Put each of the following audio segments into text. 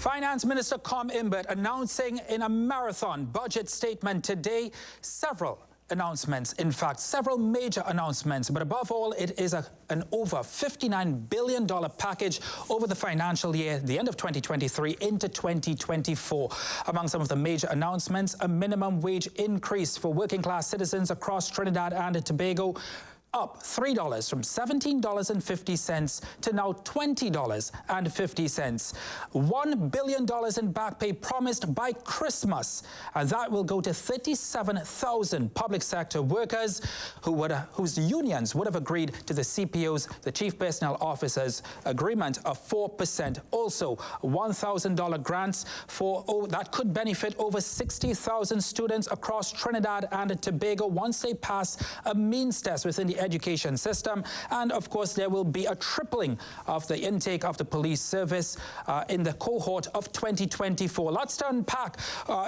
Finance Minister Colm Imbert announcing in a marathon budget statement today several announcements, in fact, several major announcements, but above all, it is an over $59 billion package over the financial year, the end of 2023 into 2024. Among some of the major announcements, a minimum wage increase for working class citizens across Trinidad and Tobago, up $3 from $17.50 to now $20.50. $1 billion in back pay promised by Christmas, and that will go to 37,000 public sector workers whose unions would have agreed to the CPO's, the Chief Personnel Officer's, agreement of 4%. Also, $1,000 grants that could benefit over 60,000 students across Trinidad and Tobago once they pass a means test within the education system. And of course, there will be a tripling of the intake of the police service in the cohort of 2024. Lots to unpack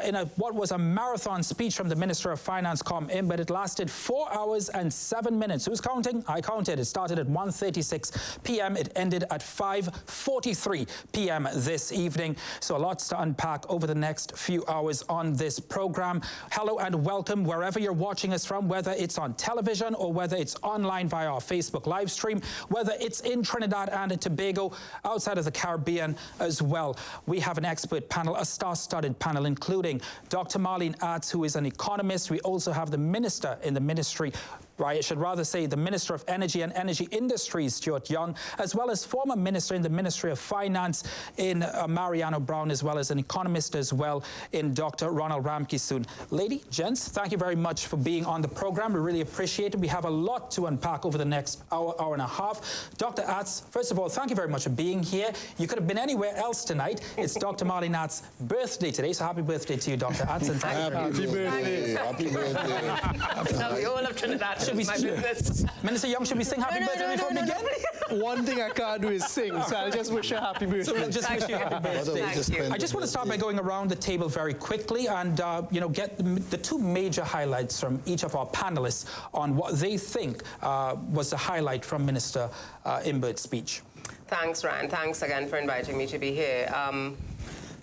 in what was a marathon speech from the Minister of Finance, Colm Imbert. It lasted 4 hours and 7 minutes. Who's counting? I counted. It started at 1:36 p.m. It ended at 5:43 p.m. this evening. So lots to unpack over the next few hours on this program. Hello and welcome wherever you're watching us from, whether it's on television or whether it's online via our Facebook live stream, whether it's in Trinidad and Tobago, outside of the Caribbean as well. We have an expert panel, a star-studded panel, including Dr. Marlene Arts, who is an economist. We also have the minister in the ministry, I should rather say the Minister of Energy and Energy Industries, Stuart Young, as well as former Minister in the Ministry of Finance in Mariano Brown, as well as an economist as well in Dr. Ronald Ramkissoon. Lady, gents, thank you very much for being on the program. We really appreciate it. We have a lot to unpack over the next hour, hour and a half. Dr. Arts, first of all, thank you very much for being here. You could have been anywhere else tonight. It's Dr. Marlene Arts' birthday today, so happy birthday to you, Dr. Arts. And happy birthday. Happy birthday. We all of Trinidad. Minister Young, should we sing happy birthday before we begin? One thing I can't do is sing, so I'll just wish you a happy birthday. So we'll just wish you happy birthday. I just want to start by going around the table very quickly and get the two major highlights from each of our panelists on what they think was the highlight from Minister Imbert's speech. Thanks, Ryan. Thanks again for inviting me to be here.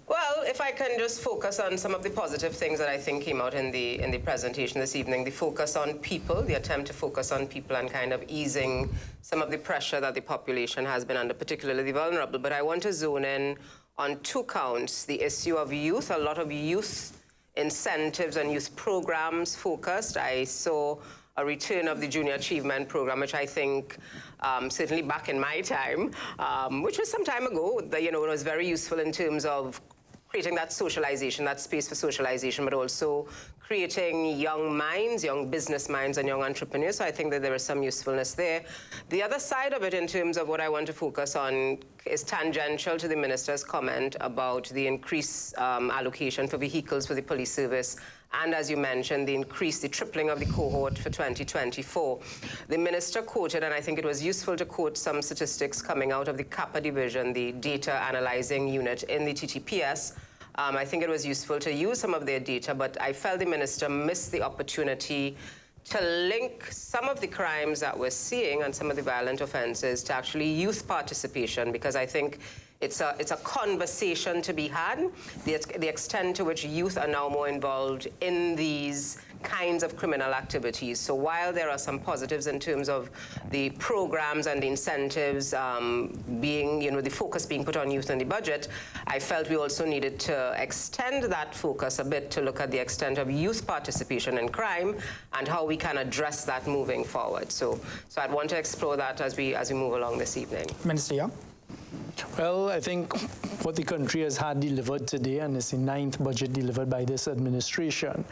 Well, if I can just focus on some of the positive things that I think came out in the presentation this evening, the focus on people, the attempt to focus on people and kind of easing some of the pressure that the population has been under, particularly the vulnerable. But I want to zone in on two counts: the issue of youth, a lot of youth incentives and youth programs focused. I saw a return of the Junior Achievement Program, which I think, certainly back in my time, which was some time ago, it was very useful in terms of creating that socialization, that space for socialization, but also creating young minds, young business minds, and young entrepreneurs. So I think that there is some usefulness there. The other side of it, in terms of what I want to focus on, is tangential to the minister's comment about the increased allocation for vehicles for the police service, and as you mentioned, the tripling of the cohort for 2024. The minister quoted, and I think it was useful to quote some statistics coming out of the CAPA division, the data analyzing unit in the TTPS. I think it was useful to use some of their data, but I felt the minister missed the opportunity to link some of the crimes that we're seeing and some of the violent offenses to actually youth participation, because I think it's a conversation to be had, the extent to which youth are now more involved in these kinds of criminal activities. So while there are some positives in terms of the programs and the incentives being, the focus being put on youth in the budget, I felt we also needed to extend that focus a bit to look at the extent of youth participation in crime and how we can address that moving forward. So I'd want to explore that as we move along this evening. Minister Young? Well, I think what the country has had delivered today, and it's the 9th budget delivered by this administration,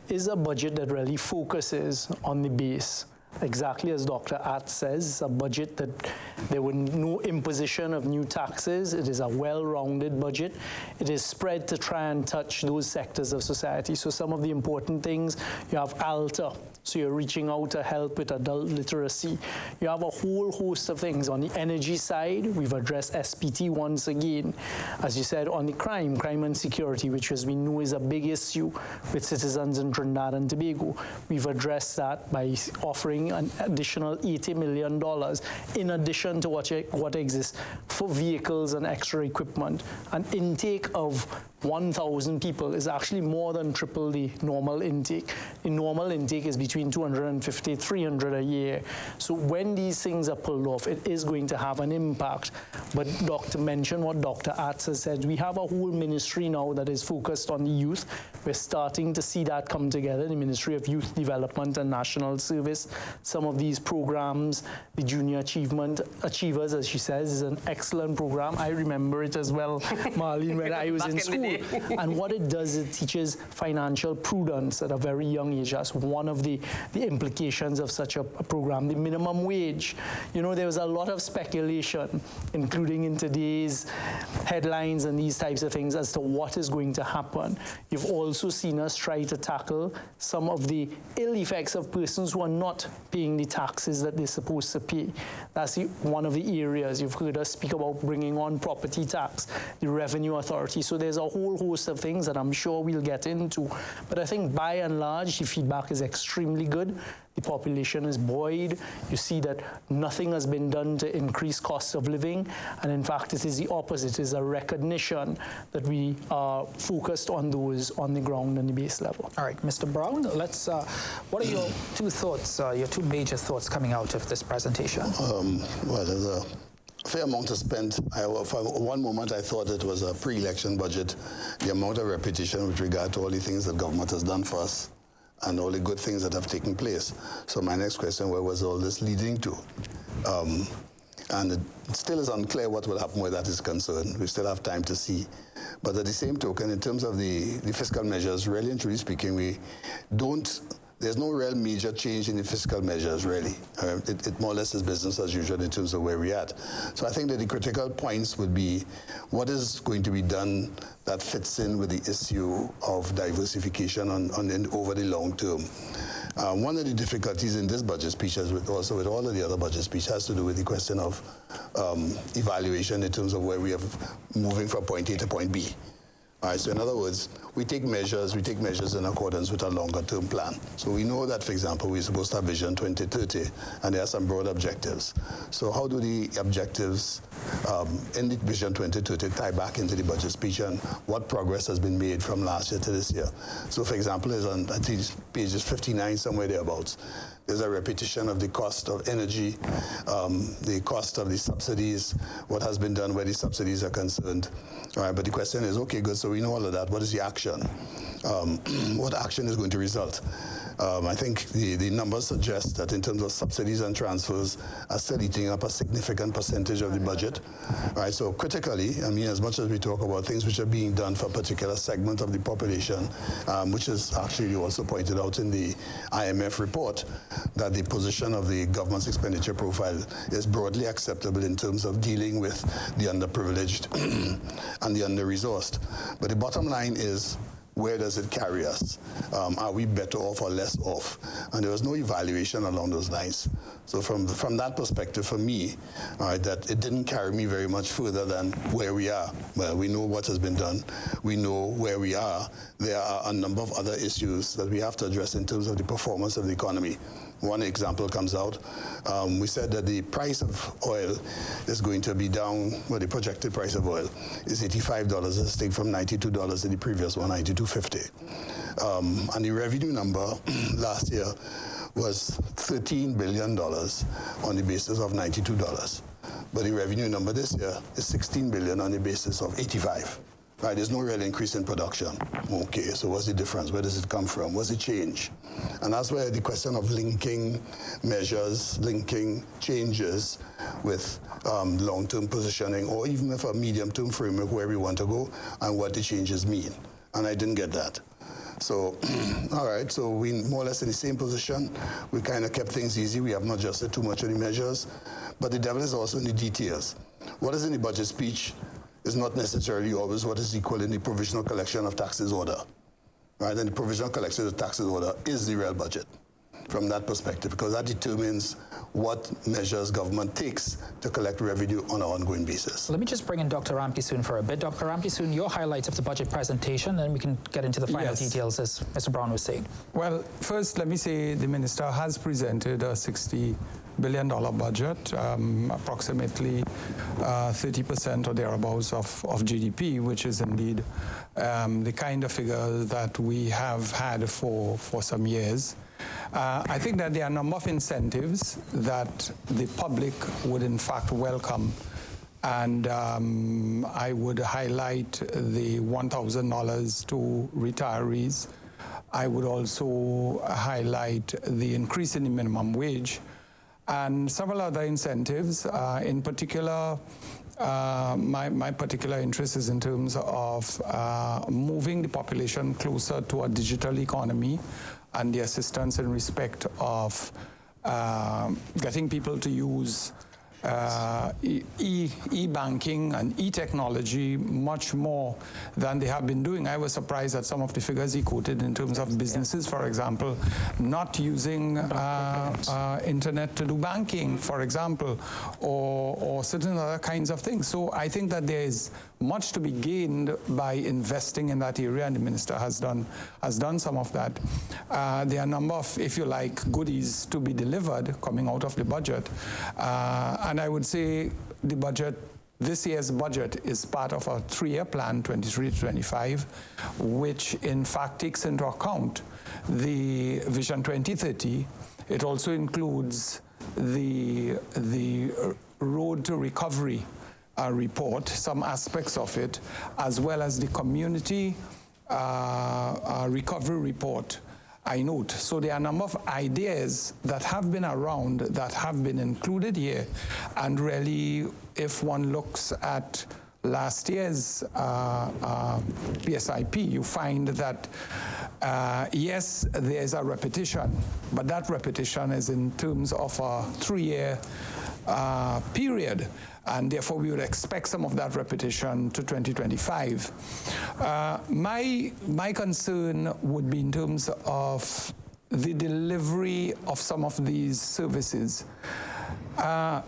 is a budget that really focuses on the base. Exactly as Dr. Arts says, a budget that there were no imposition of new taxes. It is a well-rounded budget. It is spread to try and touch those sectors of society. So some of the important things, you have ALTA, so you're reaching out to help with adult literacy. You have a whole host of things. On the energy side, we've addressed SPT once again. As you said, on the crime and security, which as we know is a big issue with citizens in Trinidad and Tobago, we've addressed that by offering borrowing an additional $80 million in addition to what exists for vehicles and extra equipment. An intake of 1,000 people is actually more than triple the normal intake. The normal intake is between 250, 300 a year. So when these things are pulled off, it is going to have an impact. But Dr. mentioned what Dr. Atz has said. We have a whole ministry now that is focused on the youth. We're starting to see that come together, the Ministry of Youth Development and National Service. Some of these programs, the Junior Achievers, as she says, is an excellent program. I remember it as well, Marlene, when I was in school. And what it does, it teaches financial prudence at a very young age. That's one of the implications of such a program. The minimum wage. You know, there was a lot of speculation, including in today's headlines and these types of things, as to what is going to happen. You've also seen us try to tackle some of the ill effects of persons who are not paying the taxes that they're supposed to pay. That's one of the areas. You've heard us speak about bringing on property tax, the Revenue Authority. So there's a whole host of things that I'm sure we'll get into. But I think by and large, the feedback is extremely good. The population is buoyed. You see that nothing has been done to increase costs of living. And in fact, it is the opposite. It is a recognition that we are focused on those on the ground and the base level. All right, Mr. Brown, let's, what are your two thoughts, your two major thoughts coming out of this presentation? Well, there's a fair amount to spend. For one moment, I thought it was a pre-election budget. The amount of repetition with regard to all the things that government has done for us and all the good things that have taken place. So my next question, where was all this leading to? And it still is unclear what will happen where that is concerned. We still have time to see. But at the same token, in terms of the fiscal measures, really and truly speaking, there's no real major change in the fiscal measures, really. It more or less is business as usual in terms of where we're at. So I think that the critical points would be what is going to be done that fits in with the issue of diversification over the long term. One of the difficulties in this budget speech, as also with all of the other budget speeches, has to do with the question of evaluation in terms of where we are moving from point A to point B. All right, so in other words, we take measures in accordance with a longer-term plan. So we know that, for example, we're supposed to have Vision 2030, and there are some broad objectives. So how do the objectives in the Vision 2030 tie back into the budget speech, and what progress has been made from last year to this year? So, for example, is on I think pages 59, somewhere thereabouts. There's a repetition of the cost of energy, the cost of the subsidies, what has been done where the subsidies are concerned. All right, but the question is, okay, good, so we know all of that. What is the action? What action is going to result? I think the numbers suggest that in terms of subsidies and transfers are still eating up a significant percentage of the budget. Right, so critically, I mean, as much as we talk about things which are being done for a particular segment of the population, which is actually also pointed out in the IMF report, that the position of the government's expenditure profile is broadly acceptable in terms of dealing with the underprivileged and the under-resourced. But the bottom line is, where does it carry us? Are we better off or less off? And there was no evaluation along those lines. So from that perspective, for me, that it didn't carry me very much further than where we are. Well, we know what has been done. We know where we are. There are a number of other issues that we have to address in terms of the performance of the economy. One example comes out. We said that the price of oil is going to be down, well, the projected price of oil is $85, a stake from $92 in the previous one, $92.50. And the revenue number last year was $13 billion on the basis of $92. But the revenue number this year is $16 billion on the basis of $85. Right, there's no real increase in production. Okay, so what's the difference? Where does it come from? What's the change? And that's where the question of linking measures, linking changes with long-term positioning, or even with a medium-term framework where we want to go and what the changes mean. And I didn't get that. So, all right, so we more or less in the same position. We kind of kept things easy. We have not adjusted too much of the measures. But the devil is also in the details. What is in the budget speech is not necessarily always what is equal in the provisional collection of taxes order, right? And the provisional collection of taxes order is the real budget, from that perspective, because that determines what measures government takes to collect revenue on an ongoing basis. Let me just bring in Dr. Ramkisoon for a bit. Dr. Ramkisoon, your highlights of the budget presentation, and we can get into the final details, as Mr. Brown was saying. Well, first, let me say the minister has presented a $60 billion budget, approximately 30% or thereabouts of GDP, which is indeed the kind of figure that we have had for some years. I think that there are a number of incentives that the public would in fact welcome, and I would highlight the $1,000 to retirees. I would also highlight the increase in the minimum wage and several other incentives. In particular, my particular interest is in terms of moving the population closer to a digital economy and the assistance in respect of getting people to use e-banking and e-technology much more than they have been doing. I was surprised at some of the figures he quoted in terms of businesses, for example, not using internet to do banking, for example, or certain other kinds of things. So I think that there is much to be gained by investing in that area, and the minister has done some of that. There are a number of, if you like, goodies to be delivered coming out of the budget. And I would say the budget, this year's budget, is part of a 3-year plan, 23 to 25, which in fact takes into account the Vision 2030. It also includes the Road to Recovery report, some aspects of it, as well as the Community Recovery Report, I note. So there are a number of ideas that have been around that have been included here. And really, if one looks at last year's PSIP, you find that, yes, there's a repetition, but that repetition is in terms of a 3-year period. And therefore, we would expect some of that repetition to 2025. My concern would be in terms of the delivery of some of these services.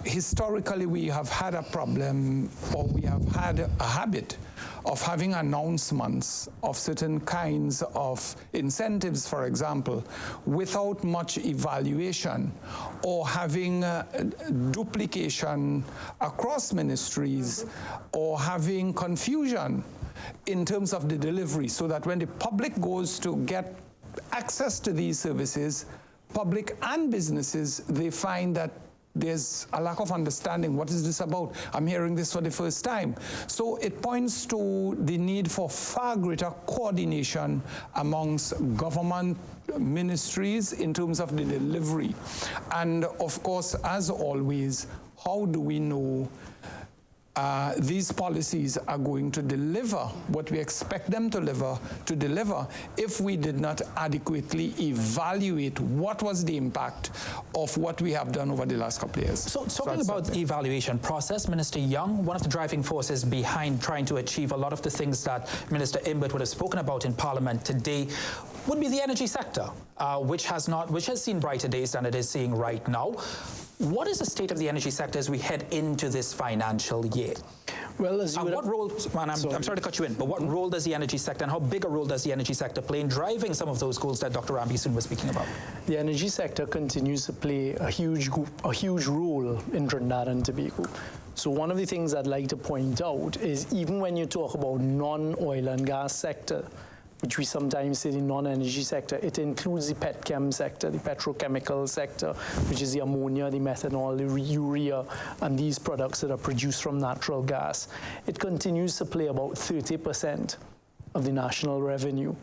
Historically, we have had a problem, or we have had a habit of having announcements of certain kinds of incentives, for example, without much evaluation, or having duplication across ministries, or having confusion in terms of the delivery, so that when the public goes to get access to these services, public and businesses, they find that there's a lack of understanding. What is this about? I'm hearing this for the first time. So it points to the need for far greater coordination amongst government ministries in terms of the delivery. And of course, as always, how do we know these policies are going to deliver what we expect them to deliver if we did not adequately evaluate what was the impact of what we have done over the last couple of years. So talking about the evaluation process, Minister Young, one of the driving forces behind trying to achieve a lot of the things that Minister Imbert would have spoken about in Parliament today would be the energy sector, which has seen brighter days than it is seeing right now. What is the state of the energy sector as we head into this financial year? Well, as you what role, and I'm sorry to cut you in, but what role does the energy sector, and how big a role does the energy sector play in driving some of those goals that Dr. Ramkisoon was speaking about? The energy sector continues to play a huge role in Trinidad and Tobago. So one of the things I'd like to point out is, even when you talk about non-oil and gas sector, which we sometimes say the non-energy sector, it includes the petchem sector, the petrochemical sector, which is the ammonia, the methanol, the urea, and these products that are produced from natural gas. It continues to play about 30% of the national revenue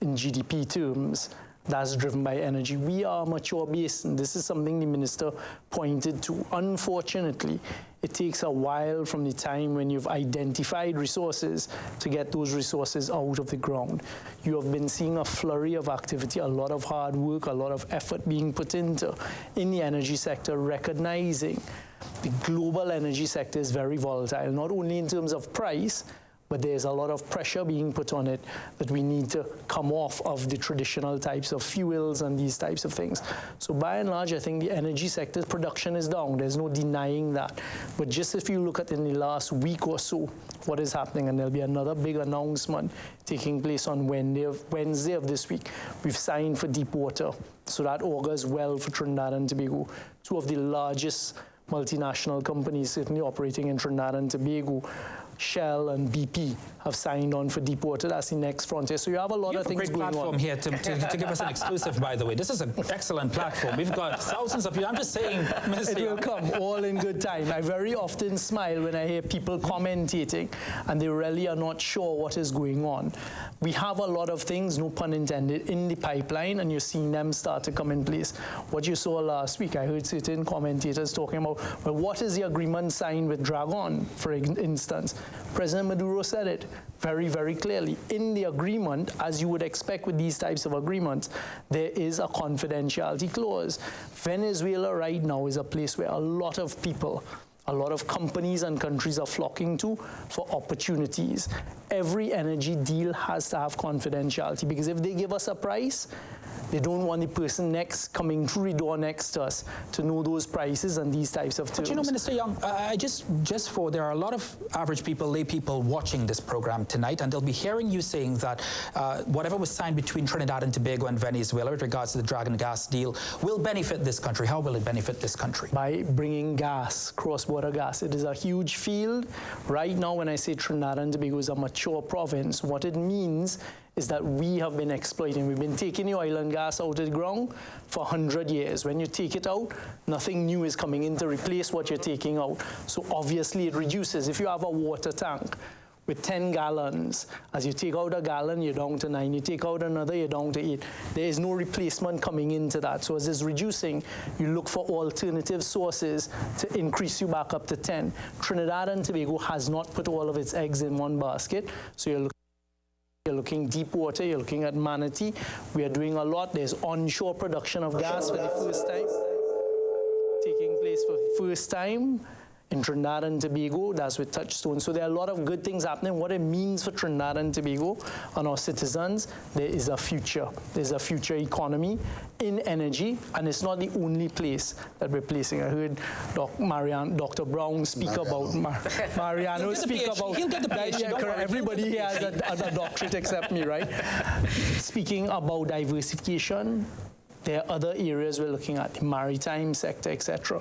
in GDP terms. That's driven by energy. We are a mature basin. This is something the minister pointed to. Unfortunately, it takes a while from the time when you've identified resources to get those resources out of the ground. You have been seeing a flurry of activity, a lot of hard work, a lot of effort being put into in the energy sector, recognizing the global energy sector is very volatile, not only in terms of price, but there's a lot of pressure being put on it that we need to come off of the traditional types of fuels and these types of things. So by and large, I think the energy sector's production is down. There's no denying that. But just if you look at in the last week or so, what is happening, and there'll be another big announcement taking place on Wednesday of this week. We've signed for Deepwater, so that augurs well for Trinidad and Tobago, two of the largest multinational companies certainly operating in Trinidad and Tobago. Shell and BP have signed on for Deepwater. That's the next frontier. So you have a lot of things going on. You have a great platform here to give us an exclusive, by the way. This is an excellent platform. We've got thousands of you. I'm just saying, Minister. It will come all in good time. I very often smile when I hear people commentating and they really are not sure what is going on. We have a lot of things, no pun intended, in the pipeline, and you're seeing them start to come in place. What you saw last week, I heard certain commentators talking about, well, what is the agreement signed with Dragon, for instance? President Maduro said it very, very clearly. In the agreement, as you would expect with these types of agreements, there is a confidentiality clause. Venezuela right now is a place where a lot of people, a lot of companies and countries are flocking to for opportunities. Every energy deal has to have confidentiality, because if they give us a price, they don't want the person next coming through the door next to us to know those prices and these types of terms. But you know, Minister Young, there are a lot of average people, lay people watching this program tonight, and they'll be hearing you saying that whatever was signed between Trinidad and Tobago and Venezuela with regards to the Dragon gas deal will benefit this country. How will it benefit this country? By bringing gas, cross-border gas. It is a huge field. Right now, when I say Trinidad and Tobago is a mature province, what it means is that we have been exploiting. We've been taking the oil and gas out of the ground for 100 years. When you take it out, nothing new is coming in to replace what you're taking out. So obviously it reduces. If you have a water tank with 10 gallons, as you take out a gallon, you're down to 9. You take out another, you're down to 8. There is no replacement coming into that. So as it's reducing, you look for alternative sources to increase you back up to 10. Trinidad and Tobago has not put all of its eggs in one basket. So you're looking deep water, you're looking at Manatee. We are doing a lot. There's onshore production of gas for the first time, taking place for the first time in Trinidad and Tobago. That's with Touchstone. So there are a lot of good things happening. What it means for Trinidad and Tobago and our citizens, there is a future. There's a future economy in energy, and it's not the only place that we're placing. I heard Dr. Brown speak about, Mariano speak about, he'll get the PhD. Everybody here has a doctorate except me, right? Speaking about diversification, there are other areas we're looking at, the maritime sector, etc.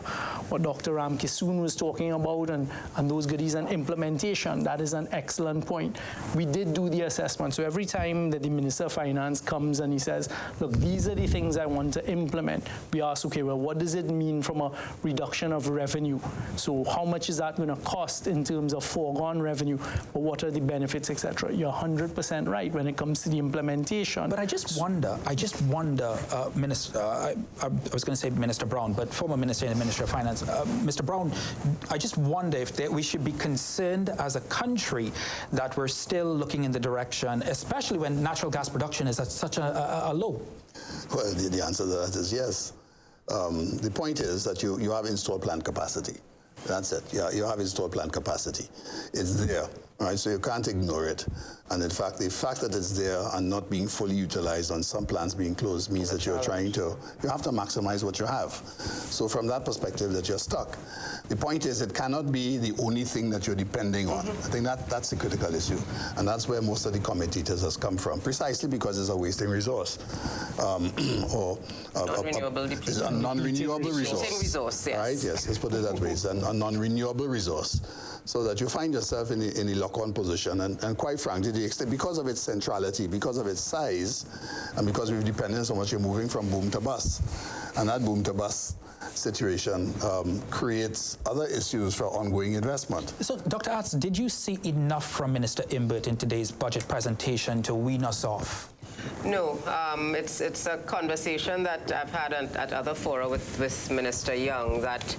What Dr. Ramkisoon was talking about and those goodies and implementation, that is an excellent point. We did do the assessment. So every time that the Minister of Finance comes and he says, look, these are the things I want to implement, we ask, okay, well, what does it mean from a reduction of revenue? So how much is that going to cost in terms of foregone revenue? But what are the benefits, etc.? You're 100% right when it comes to the implementation. But I just wonder, Minister, I was going to say Minister Brown, but former Minister in the Ministry of Finance. Mr. Brown, I just wonder if we should be concerned as a country that we're still looking in the direction, especially when natural gas production is at such a low. Well, the answer to that is yes. The point is that you have installed plant capacity. That's it. You have installed plant capacity. It's there, right? So you can't ignore it. And in fact, the fact that it's there and not being fully utilized on some plants being closed means that you have to maximize what you have. So from that perspective, that you're stuck. The point is, it cannot be the only thing that you're depending on. I think that's the critical issue. And that's where most of the commentators has come from, precisely because it's a wasting resource. Or a non-renewable resource. Yes. Right? Yes, let's put it that way. It's a non-renewable resource. So that you find yourself in a lock-on position, and quite frankly, because of its centrality, because of its size, and because we've depended so much, you're moving from boom to bust. And that boom to bust situation creates other issues for ongoing investment. So, Dr. Atz, did you see enough from Minister Imbert in today's budget presentation to wean us off? No, it's a conversation that I've had at other fora with Minister Young, that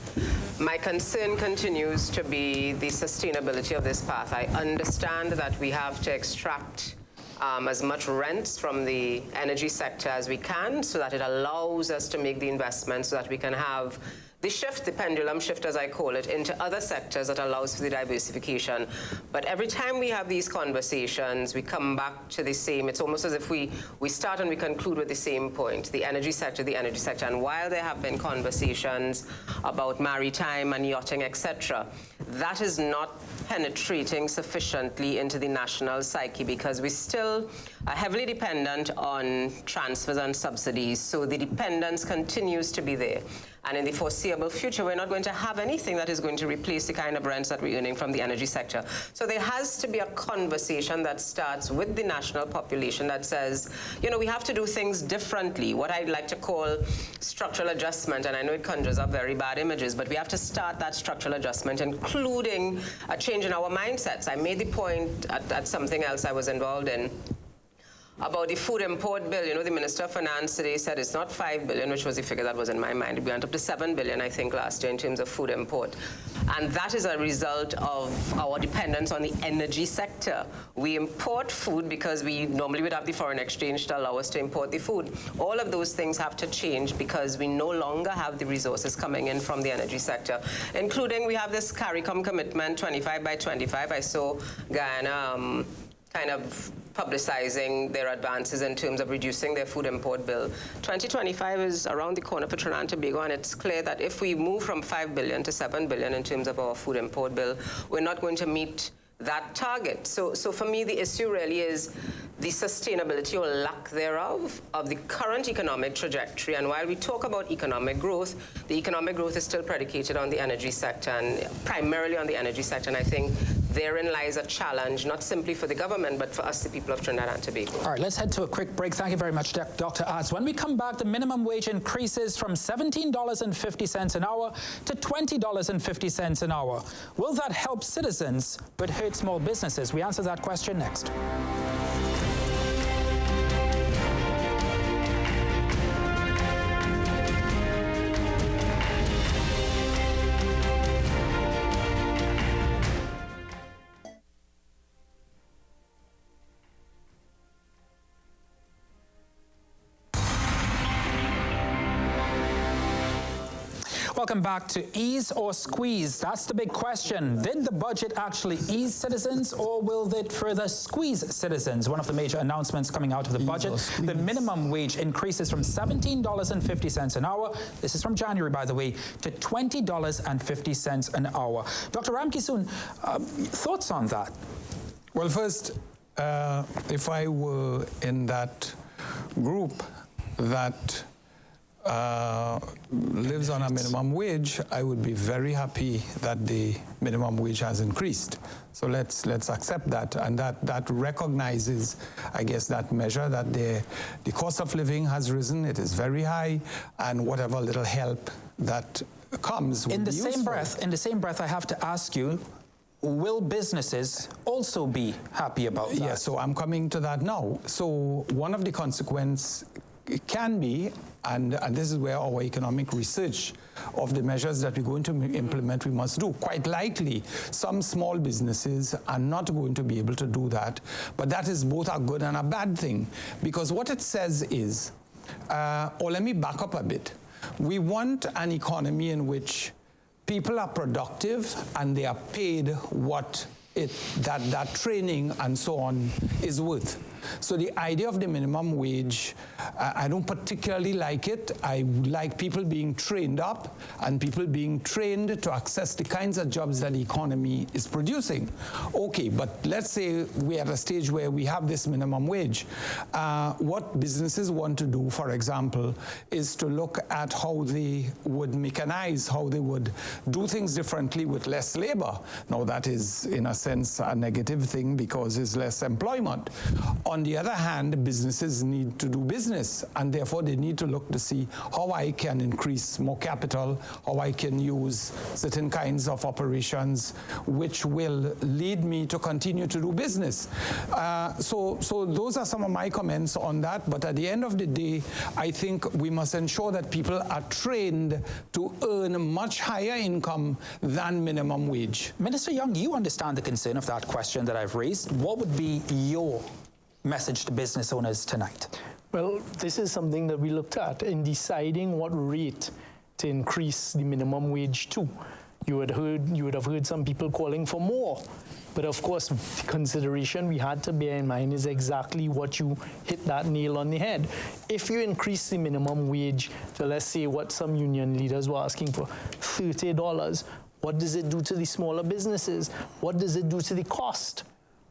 my concern continues to be the sustainability of this path. I understand that we have to extract as much rents from the energy sector as we can, so that it allows us to make the investments, so that we can have the shift, the pendulum shift, as I call it, into other sectors that allows for the diversification. But every time we have these conversations, we come back to the same, it's almost as if we start and we conclude with the same point, the energy sector, the energy sector. And while there have been conversations about maritime and yachting, etc., that is not penetrating sufficiently into the national psyche because we still are heavily dependent on transfers and subsidies. So the dependence continues to be there. And in the foreseeable future, we're not going to have anything that is going to replace the kind of rents that we're earning from the energy sector. So there has to be a conversation that starts with the national population that says, you know, we have to do things differently, what I'd like to call structural adjustment. And I know it conjures up very bad images, but we have to start that structural adjustment, including a change in our mindsets. I made the point at something else I was involved in about the food import bill. You know, the Minister of Finance today said it's not 5 billion, which was the figure that was in my mind. It went up to 7 billion, I think, last year in terms of food import. And that is a result of our dependence on the energy sector. We import food because we normally would have the foreign exchange to allow us to import the food. All of those things have to change because we no longer have the resources coming in from the energy sector, including we have this CARICOM commitment, 25 by 25. I saw Guyana kind of publicizing their advances in terms of reducing their food import bill. 2025 is around the corner for Trinidad and Tobago, and it's clear that if we move from 5 billion to 7 billion in terms of our food import bill, we're not going to meet that target. So for me, the issue really is the sustainability or lack thereof of the current economic trajectory. And while we talk about economic growth, the economic growth is still predicated on the energy sector and primarily on the energy sector. And I think therein lies a challenge, not simply for the government, but for us, the people of Trinidad and Tobago. All right, let's head to a quick break. Thank you very much, Dr. Arts. When we come back, the minimum wage increases from $17.50 an hour to $20.50 an hour. Will that help citizens but hurt small businesses? We answer that question next. Welcome back to Ease or Squeeze. That's the big question. Did the budget actually ease citizens or will it further squeeze citizens? One of the major announcements coming out of the budget, the minimum wage increases from $17.50 an hour, this is from January by the way, to $20.50 an hour. Dr. Ramkisoon, thoughts on that? Well, first, if I were in that group that lives on a minimum wage, I would be very happy that the minimum wage has increased. So let's accept that, and that recognizes, I guess, that measure that the cost of living has risen. It is very high, and whatever little help that comes will be useful. In the same breath, I have to ask you, will businesses also be happy about that? Yeah, so I'm coming to that now. So one of the consequences can be, and this is where our economic research of the measures that we're going to implement, we must do. Quite likely, some small businesses are not going to be able to do that, but that is both a good and a bad thing, because what it says is, or let me back up a bit. We want an economy in which people are productive and they are paid what that training and so on is worth. So the idea of the minimum wage, I don't particularly like it. I like people being trained up and people being trained to access the kinds of jobs that the economy is producing. Okay, but let's say we're at a stage where we have this minimum wage. What businesses want to do, for example, is to look at how they would mechanize, how they would do things differently with less labor. Now that is, in a sense, a negative thing because there's less employment. On the other hand, businesses need to do business, and therefore they need to look to see how I can increase more capital, how I can use certain kinds of operations which will lead me to continue to do business. So those are some of my comments on that, but at the end of the day, I think we must ensure that people are trained to earn much higher income than minimum wage. Minister Young, you understand the concern of that question that I've raised. What would be your message to business owners tonight? Well, this is something that we looked at in deciding what rate to increase the minimum wage too. You would have heard some people calling for more. But of course, the consideration we had to bear in mind is exactly what you hit that nail on the head. If you increase the minimum wage to, let's say, what some union leaders were asking for, $30, what does it do to the smaller businesses? What does it do to the cost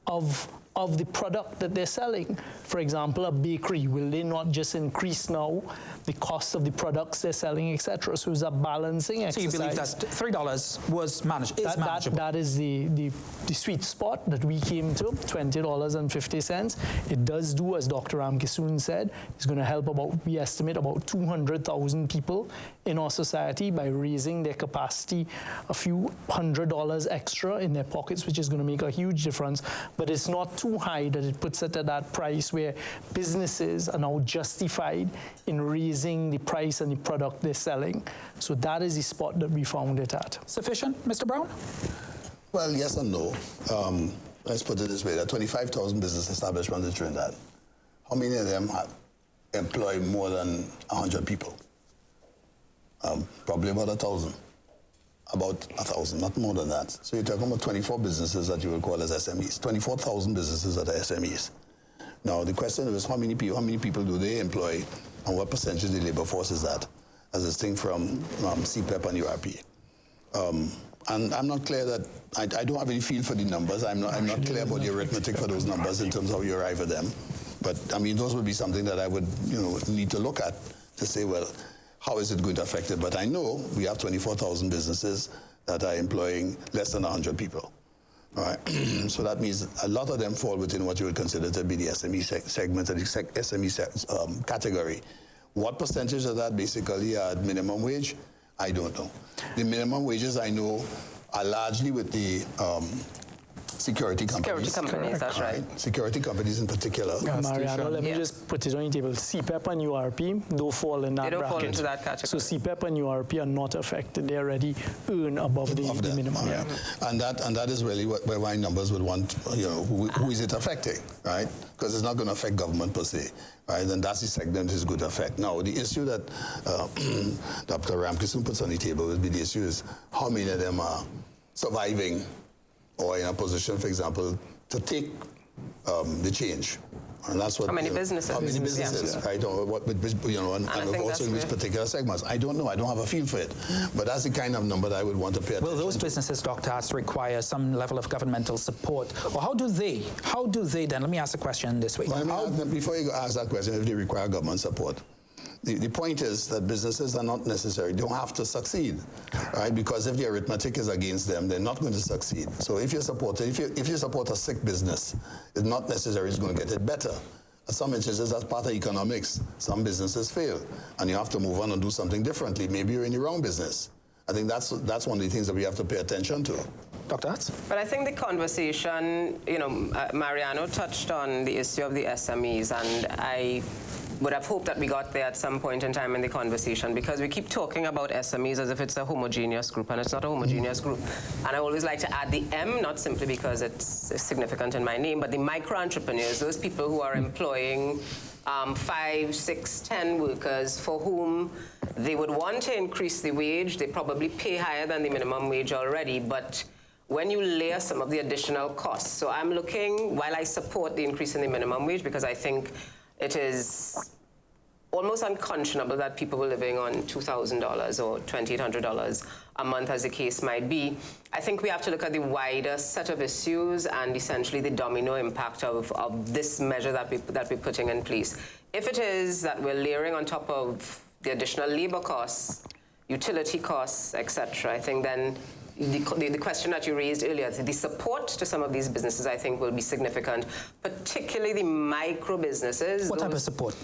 of the product that they're selling? For example, a bakery, will they not just increase now the cost of the products they're selling, etc.? So it's a balancing exercise. So you believe that $3 was manageable? That is the sweet spot that we came to, $20.50. It does do, as Dr. Ramkisoon said, it's going to help we estimate about 200,000 people in our society by raising their capacity a few $100 extra in their pockets, which is going to make a huge difference. But it's not too high that it puts it at that price where businesses are now justified in raising the price and the product they're selling. So that is the spot that we found it at. Sufficient, Mr. Brown? Well, yes and no. Let's put it this way. There are 25,000 business establishments in Trinidad. How many of them employ more than 100 people? Probably about 1,000. About 1,000, not more than that. So you're talking about 24 businesses that you will call as SMEs. 24,000 businesses that are SMEs. Now, the question is how many people do they employ, and what percentage of the labor force is that, as distinct from CPEP and URP? And I'm not clear that, I don't have any feel for the numbers. I'm not clear about the arithmetic for those numbers in terms of how you arrive at them. But, I mean, those would be something that I would, need to look at to say, well, how is it going to affect it? But I know we have 24,000 businesses that are employing less than 100 people. All right? So that means a lot of them fall within what you would consider to be the SME segment, or the SME category. What percentage of that basically are at minimum wage? I don't know. The minimum wages I know are largely with the security companies. Security companies, that's right. Security companies in particular. Mariano, let me just put it on the table. CPEP and URP don't fall in that bracket. They don't fall into that category. So CPEP and URP are not affected. They already earn above the minimum. Yeah. And that is really where my numbers would want, who is it affecting, right? Because it's not going to affect government per se, right? And that's the segment it's going to affect. Now, the issue that Dr. Ramkisoon puts on the table would be the issue is how many of them are surviving or in a position, for example, to take the change. And that's what, how many businesses? How many businesses, yeah. Right? Or what, and also in which particular segments. I don't know. I don't have a feel for it. But that's the kind of number that I would want to pay attention to. Will those businesses, Dr. Hatz, require some level of governmental support? Or how do they then, let me ask the question this way. Well, before you ask that question, if they require government support, the point is that businesses are not necessary, don't have to succeed, right? Because if the arithmetic is against them, they're not going to succeed. So if you support a sick business, it's not necessarily going to get it better. In some instances, that's part of economics. Some businesses fail, and you have to move on and do something differently. Maybe you're in the wrong business. I think that's one of the things that we have to pay attention to. Dr. Hatz? But I think the conversation, Mariano touched on the issue of the SMEs, and I would have hoped that we got there at some point in time in the conversation, because we keep talking about SMEs as if it's a homogeneous group, and it's not a homogeneous group. And I always like to add the M, not simply because it's significant in my name, but the micro-entrepreneurs, those people who are employing 5, 6, 10 workers for whom they would want to increase the wage. They probably pay higher than the minimum wage already, but when you layer some of the additional costs. So I'm looking, while I support the increase in the minimum wage, because I think it is almost unconscionable that people were living on $2,000 or $2,800 a month, as the case might be. I think we have to look at the wider set of issues and essentially the domino impact of this measure that we're putting in place. If it is that we're layering on top of the additional labor costs, utility costs, etc., I think then the question that you raised earlier, the support to some of these businesses, I think, will be significant, particularly the micro businesses. What type of support?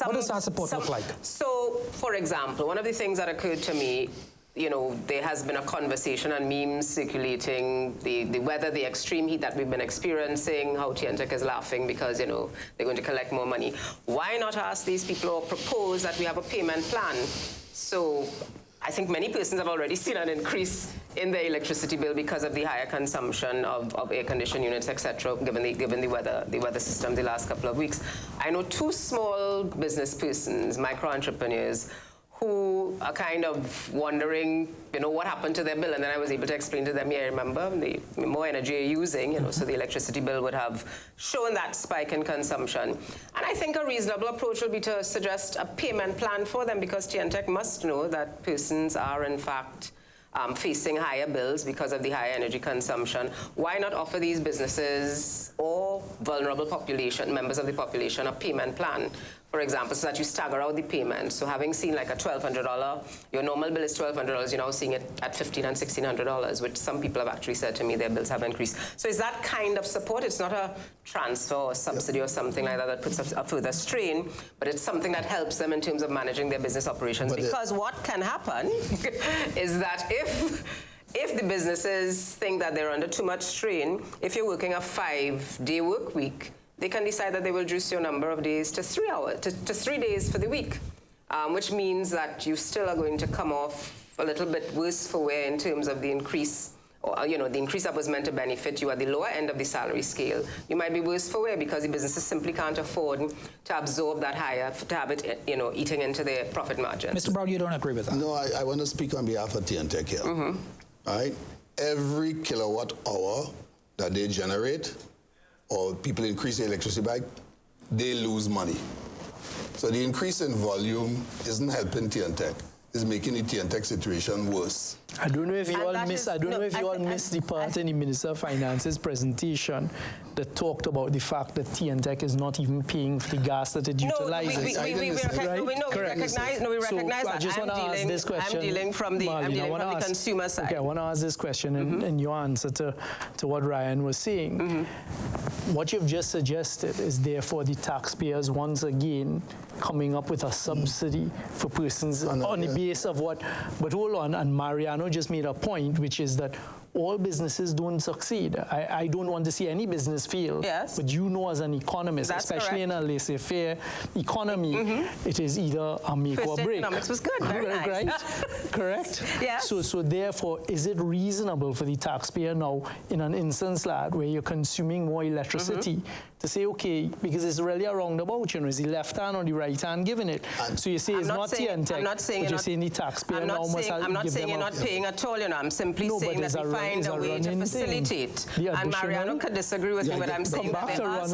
What does that support look like? So, for example, one of the things that occurred to me, there has been a conversation and memes circulating, the weather, the extreme heat that we've been experiencing, how TNTEC is laughing because, they're going to collect more money. Why not ask these people or propose that we have a payment plan? So I think many persons have already seen an increase in their electricity bill because of the higher consumption of air conditioning units, etc., given the weather system the last couple of weeks. I know 2 small business persons, micro entrepreneurs, who are kind of wondering, you know, what happened to their bill. And then I was able to explain to them, yeah, remember, the more energy you're using, you know, so the electricity bill would have shown that spike in consumption. And I think a reasonable approach would be to suggest a payment plan for them, because TNTech must know that persons are, in fact, facing higher bills because of the higher energy consumption. Why not offer these businesses or vulnerable population, members of the population, a payment plan, for example, so that you stagger out the payments? So having seen like a $1,200, your normal bill is $1,200, you're now seeing it at $1,500 and $1,600, which some people have actually said to me their bills have increased. So is that kind of support? It's not a transfer or subsidy or something like that that puts a further strain, but it's something that helps them in terms of managing their business operations. Because what can happen is that if the businesses think that they're under too much strain, if you're working a 5-day work week, they can decide that they will reduce your number of days to 3 hours, to 3 days for the week, which means that you still are going to come off a little bit worse for wear in terms of the increase, or, you know, the increase that was meant to benefit you at the lower end of the salary scale. You might be worse for wear because the businesses simply can't afford to absorb that higher, to have it, you know, eating into their profit margin. Mr. Brown, you don't agree with that? No, I want to speak on behalf of TNTech here. All right? Every kilowatt hour that they generate, or people increase the electricity by, they lose money. So the increase in volume isn't helping TNTech. It's making the TNTech situation worse. I don't know if you all missed the part in the Minister of Finance's presentation that talked about the fact that TNTech is not even paying for the gas that it utilizes. We recognize that. I just want to ask this question. I'm dealing from the consumer side. Okay, I want to ask this question in your answer to what Ryan was saying. What you've just suggested is therefore the taxpayers once again coming up with a subsidy for persons on the basis of what, but hold on, and Mariano just made a point, which is that all businesses don't succeed. I don't want to see any business fail. Yes. But you know, as an economist, That's especially correct. in a laissez-faire economy, it is either a make or break. Economics was good, very nice. Right? Correct? Yes. So therefore, is it reasonable for the taxpayer now, in an instance like that, where you're consuming more electricity, to say, okay, because it's really a roundabout, you know, is the left hand or the right hand giving it? So you say it's not TNTech, but you're saying the taxpayer now must give them I'm not saying you're not paying at all, you know, I'm simply saying that we find a way to facilitate. And Mariano could disagree with me, but I'm saying that there are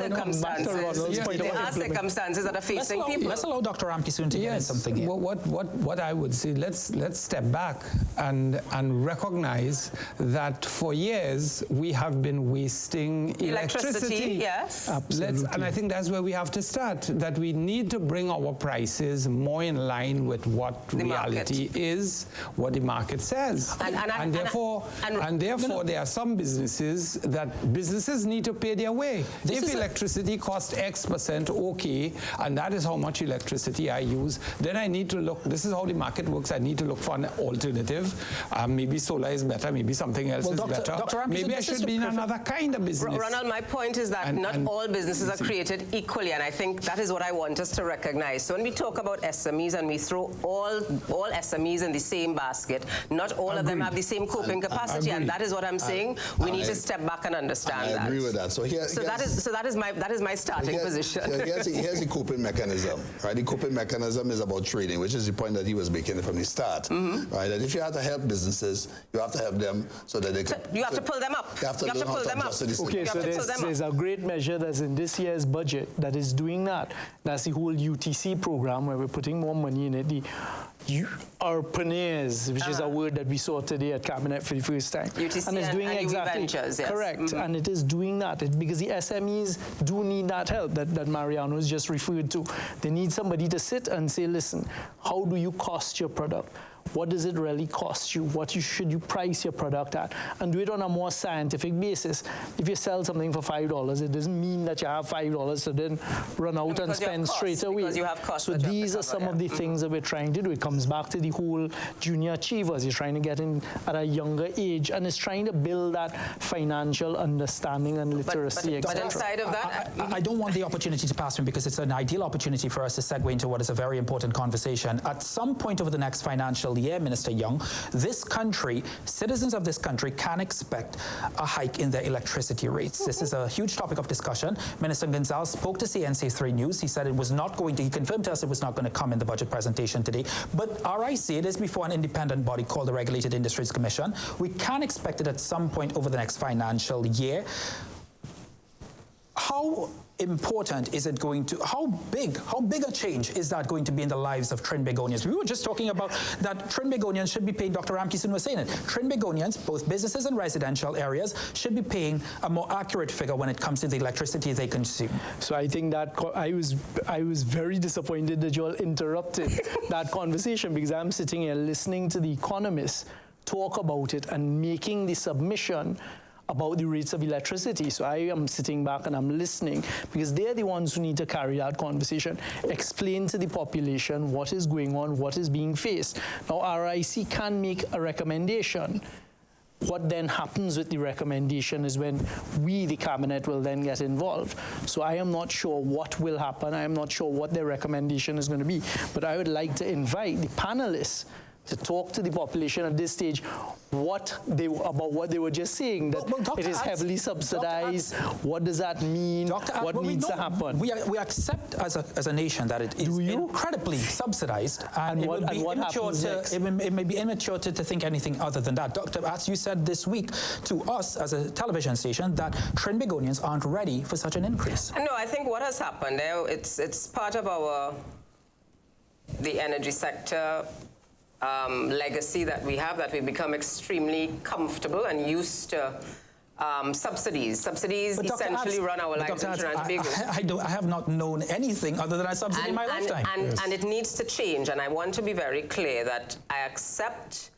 circumstances that are facing people. Let's allow Dr. Ramkisoon to get in something here. What I would say, let's step back and recognize that for years we have been wasting electricity. Yes. And I think that's where we have to start, that we need to bring our prices more in line with what the reality is, what the market says. And therefore, there are some businesses that businesses need to pay their way. If electricity costs X%, okay, and that is how much electricity I use, then I need to look, this is how the market works, I need to look for an alternative. Maybe solar is better, maybe something else is better. Maybe I should be in another kind of business. Ronald, my point is that not all businesses are created equally, and I think that is what I want us to recognize. So when we talk about SMEs and we throw all SMEs in the same basket, not all of them have the same coping capacity, and that is what I'm saying. We need to step back and understand that. I agree with that. So that is my starting position. So here's the coping mechanism, right? The coping mechanism is about trading, which is the point that he was making from the start, right? That if you have to help businesses, you have to help them so that they can. You have to pull them up. You have to pull them up. Okay, so there's a great measure that's in this year's budget that is doing that. That's the whole UTC program where we're putting more money in it. The entrepreneurs, which is a word that we saw today at Cabinet for the first time. UTC and it's doing exactly ventures, yes. Correct, and it is doing that because the SMEs do need that help that Mariano has just referred to. They need somebody to sit and say, listen, how do you cost your product? What does it really cost you? Should you price your product at? And do it on a more scientific basis. If you sell something for $5, it doesn't mean that you have $5 to then run out and spend straight away. Because you have costs. So these are some of the things that we're trying to do. It comes back to the whole junior achievers. You're trying to get in at a younger age, and it's trying to build that financial understanding and literacy, but inside of that, I don't want the opportunity to pass me because it's an ideal opportunity for us to segue into what is a very important conversation. At some point over the next financial year, Minister Young, this country, citizens of this country can expect a hike in their electricity rates. This is a huge topic of discussion. Minister Gonzalez spoke to CNC3 News. He said it was not going to, he confirmed to us it was not going to come in the budget presentation today. But RIC, it is before an independent body called the Regulated Industries Commission. We can expect it at some point over the next financial year. How important is it going to, how big a change is that going to be in the lives of Trinbagonians? We were just talking about that Trinbagonians should be paying, Dr. Ramkissoon was saying it, Trinbagonians, both businesses and residential areas, should be paying a more accurate figure when it comes to the electricity they consume. So I think that I was very disappointed that you all interrupted that conversation, because I'm sitting here listening to the economists talk about it and making the submission about the rates of electricity. So I am sitting back and I'm listening, because they're the ones who need to carry that conversation, explain to the population what is going on, what is being faced. Now, RIC can make a recommendation. What then happens with the recommendation is when we, the cabinet, will then get involved. So I am not sure what will happen. I am not sure what their recommendation is going to be. But I would like to invite the panelists to talk to the population at this stage about what they were just saying, that it is heavily subsidized. What does that mean? What needs to happen? We accept as a nation that it is incredibly subsidized, and it may be immature to think anything other than that. Dr. Atz, you said this week to us as a television station that Trinbagonians aren't ready for such an increase. No, I think what has happened there, it's part of the energy sector legacy that we have, that we become extremely comfortable and used to subsidies. Subsidies essentially run our lives in Trinidad and Tobago. I have not known anything other than a subsidy in my lifetime. And it needs to change, and I want to be very clear that I accept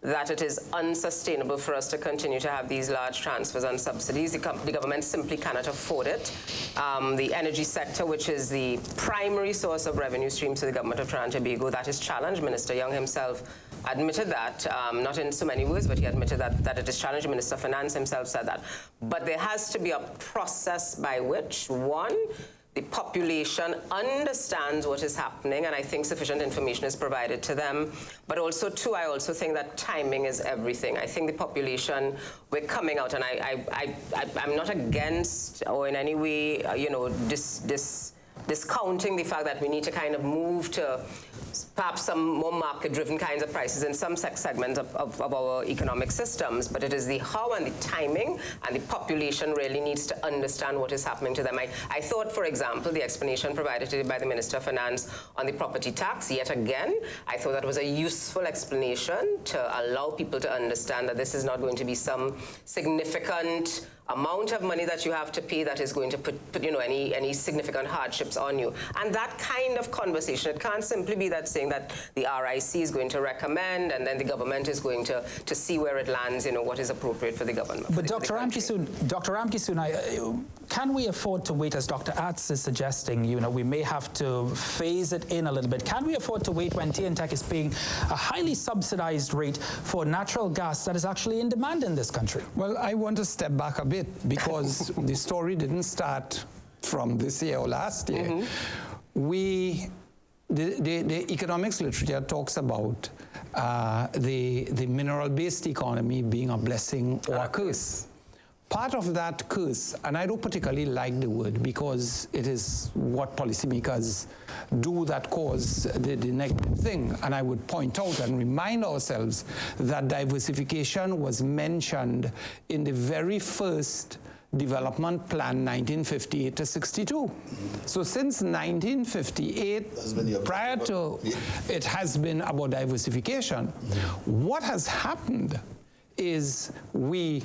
that it is unsustainable for us to continue to have these large transfers on subsidies. The government simply cannot afford it. The energy sector, which is the primary source of revenue streams to the government of Trinidad and Tobago, that is challenged. Minister Young himself admitted that, not in so many words, but he admitted that it is challenged. Minister of Finance himself said that. But there has to be a process by which, one, the population understands what is happening, and I think sufficient information is provided to them. But also, two, I also think that timing is everything. I think the population, we're coming out, and I'm not against or in any way, discounting the fact that we need to kind of move to perhaps some more market-driven kinds of prices in some segments of our economic systems, but it is the how and the timing, and the population really needs to understand what is happening to them. I thought, for example, the explanation provided today by the Minister of Finance on the property tax, yet again, I thought that was a useful explanation to allow people to understand that this is not going to be some significant amount of money that you have to pay that is going to put any significant hardships on you. And that kind of conversation, it can't simply be that saying that the RIC is going to recommend and then the government is going to see where it lands, what is appropriate for the government. But Dr. Ramkissoon, can we afford to wait, as Dr. Atz is suggesting, we may have to phase it in a little bit. Can we afford to wait when TNTech is paying a highly subsidized rate for natural gas that is actually in demand in this country? Well, I want to step back a bit, because the story didn't start from this year or last year. The economics literature talks about the mineral-based economy being a blessing or a curse. Part of that curse, and I don't particularly like the word because it is what policymakers do that cause the negative thing, and I would point out and remind ourselves that diversification was mentioned in the very first development plan, 1958 to 62. So since 1958, prior to it has been about diversification. What has happened is we,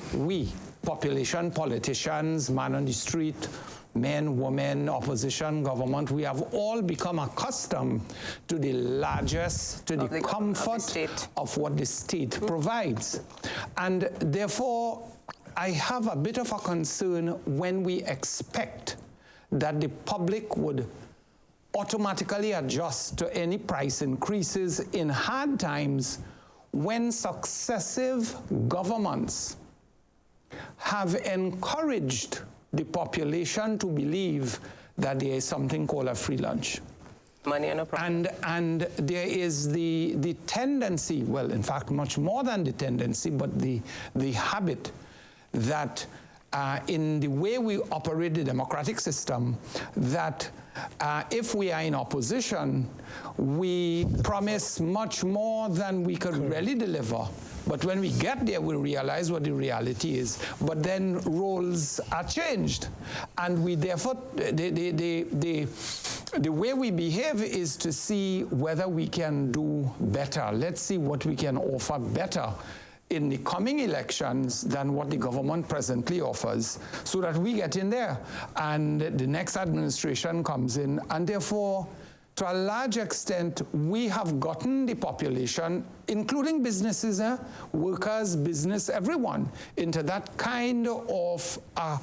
population, politicians, man on the street, men, women, opposition, government, we have all become accustomed to the largesse, to the comfort of what the state provides. And therefore, I have a bit of a concern when we expect that the public would automatically adjust to any price increases in hard times when successive governments have encouraged the population to believe that there is something called a free lunch. Money and a problem. And there is the tendency, well, in fact, much more than the tendency, but the habit that in the way we operate the democratic system, that if we are in opposition, we promise much more than we could really deliver. But when we get there, we realize what the reality is. But then roles are changed. And we therefore, the way we behave is to see whether we can do better. Let's see what we can offer better in the coming elections than what the government presently offers, so that we get in there and the next administration comes in. And therefore, to a large extent, we have gotten the population, including businesses, workers, business, everyone, into that kind of a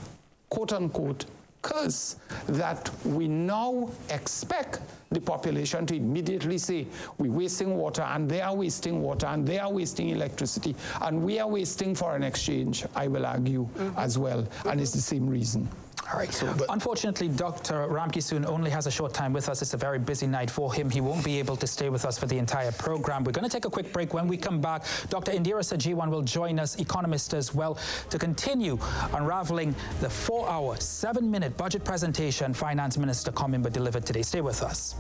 quote-unquote curse that we now expect the population to immediately say, we're wasting water, and they are wasting water, and they are wasting electricity, and we are wasting foreign exchange, I will argue, as well. And it's the same reason. All right. Unfortunately, Dr. Ramkissoon only has a short time with us. It's a very busy night for him. He won't be able to stay with us for the entire program. We're going to take a quick break. When we come back, Dr. Indira Sajiwan will join us, economist as well, to continue unraveling the 4-hour, 7-minute budget presentation Finance Minister Colm Imbert delivered today. Stay with us.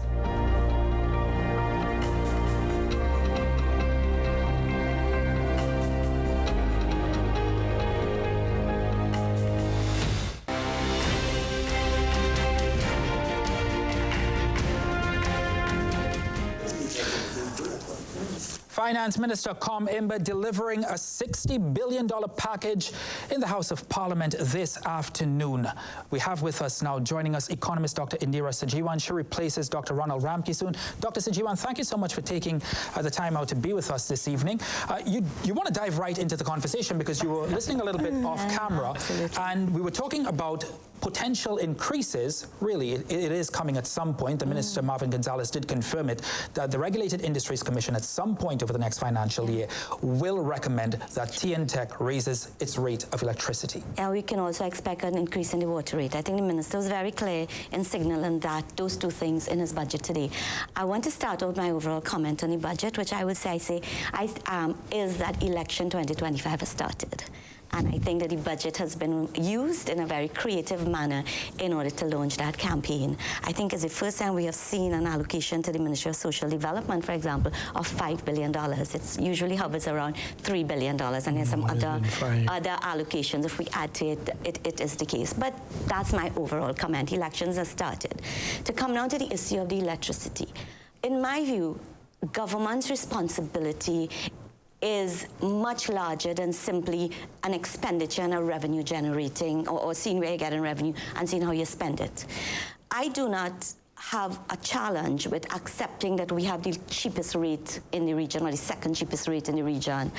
Finance Minister Colm Imbert delivering a $60 billion package in the House of Parliament this afternoon. We have with us now, joining us, economist Dr. Indira Sajiwan. She replaces Dr. Ronald Ramkissoon. Dr. Sajiwan, thank you so much for taking the time out to be with us this evening. You want to dive right into the conversation because you were listening a little bit off camera. Absolutely. And we were talking about potential increases. Really, it is coming at some point. The Minister, Marvin Gonzalez, did confirm it, that the Regulated Industries Commission at some point over the next financial year will recommend that TNTech raises its rate of electricity. Yeah, we can also expect an increase in the water rate. I think the Minister was very clear in signaling that those two things in his budget today. I want to start out my overall comment on the budget, which I would say is that election 2025 has started. And I think that the budget has been used in a very creative manner in order to launch that campaign. I think it's the first time we have seen an allocation to the Ministry of Social Development, for example, of $5 billion. It usually hovers around $3 billion, and there's some other allocations. If we add to it, it is the case. But that's my overall comment. Elections have started. To come down to the issue of the electricity, in my view, government's responsibility is much larger than simply an expenditure and a revenue generating, or seeing where you're getting revenue and seeing how you spend it. I do not have a challenge with accepting that we have the cheapest rate in the region, or the second cheapest rate in the region,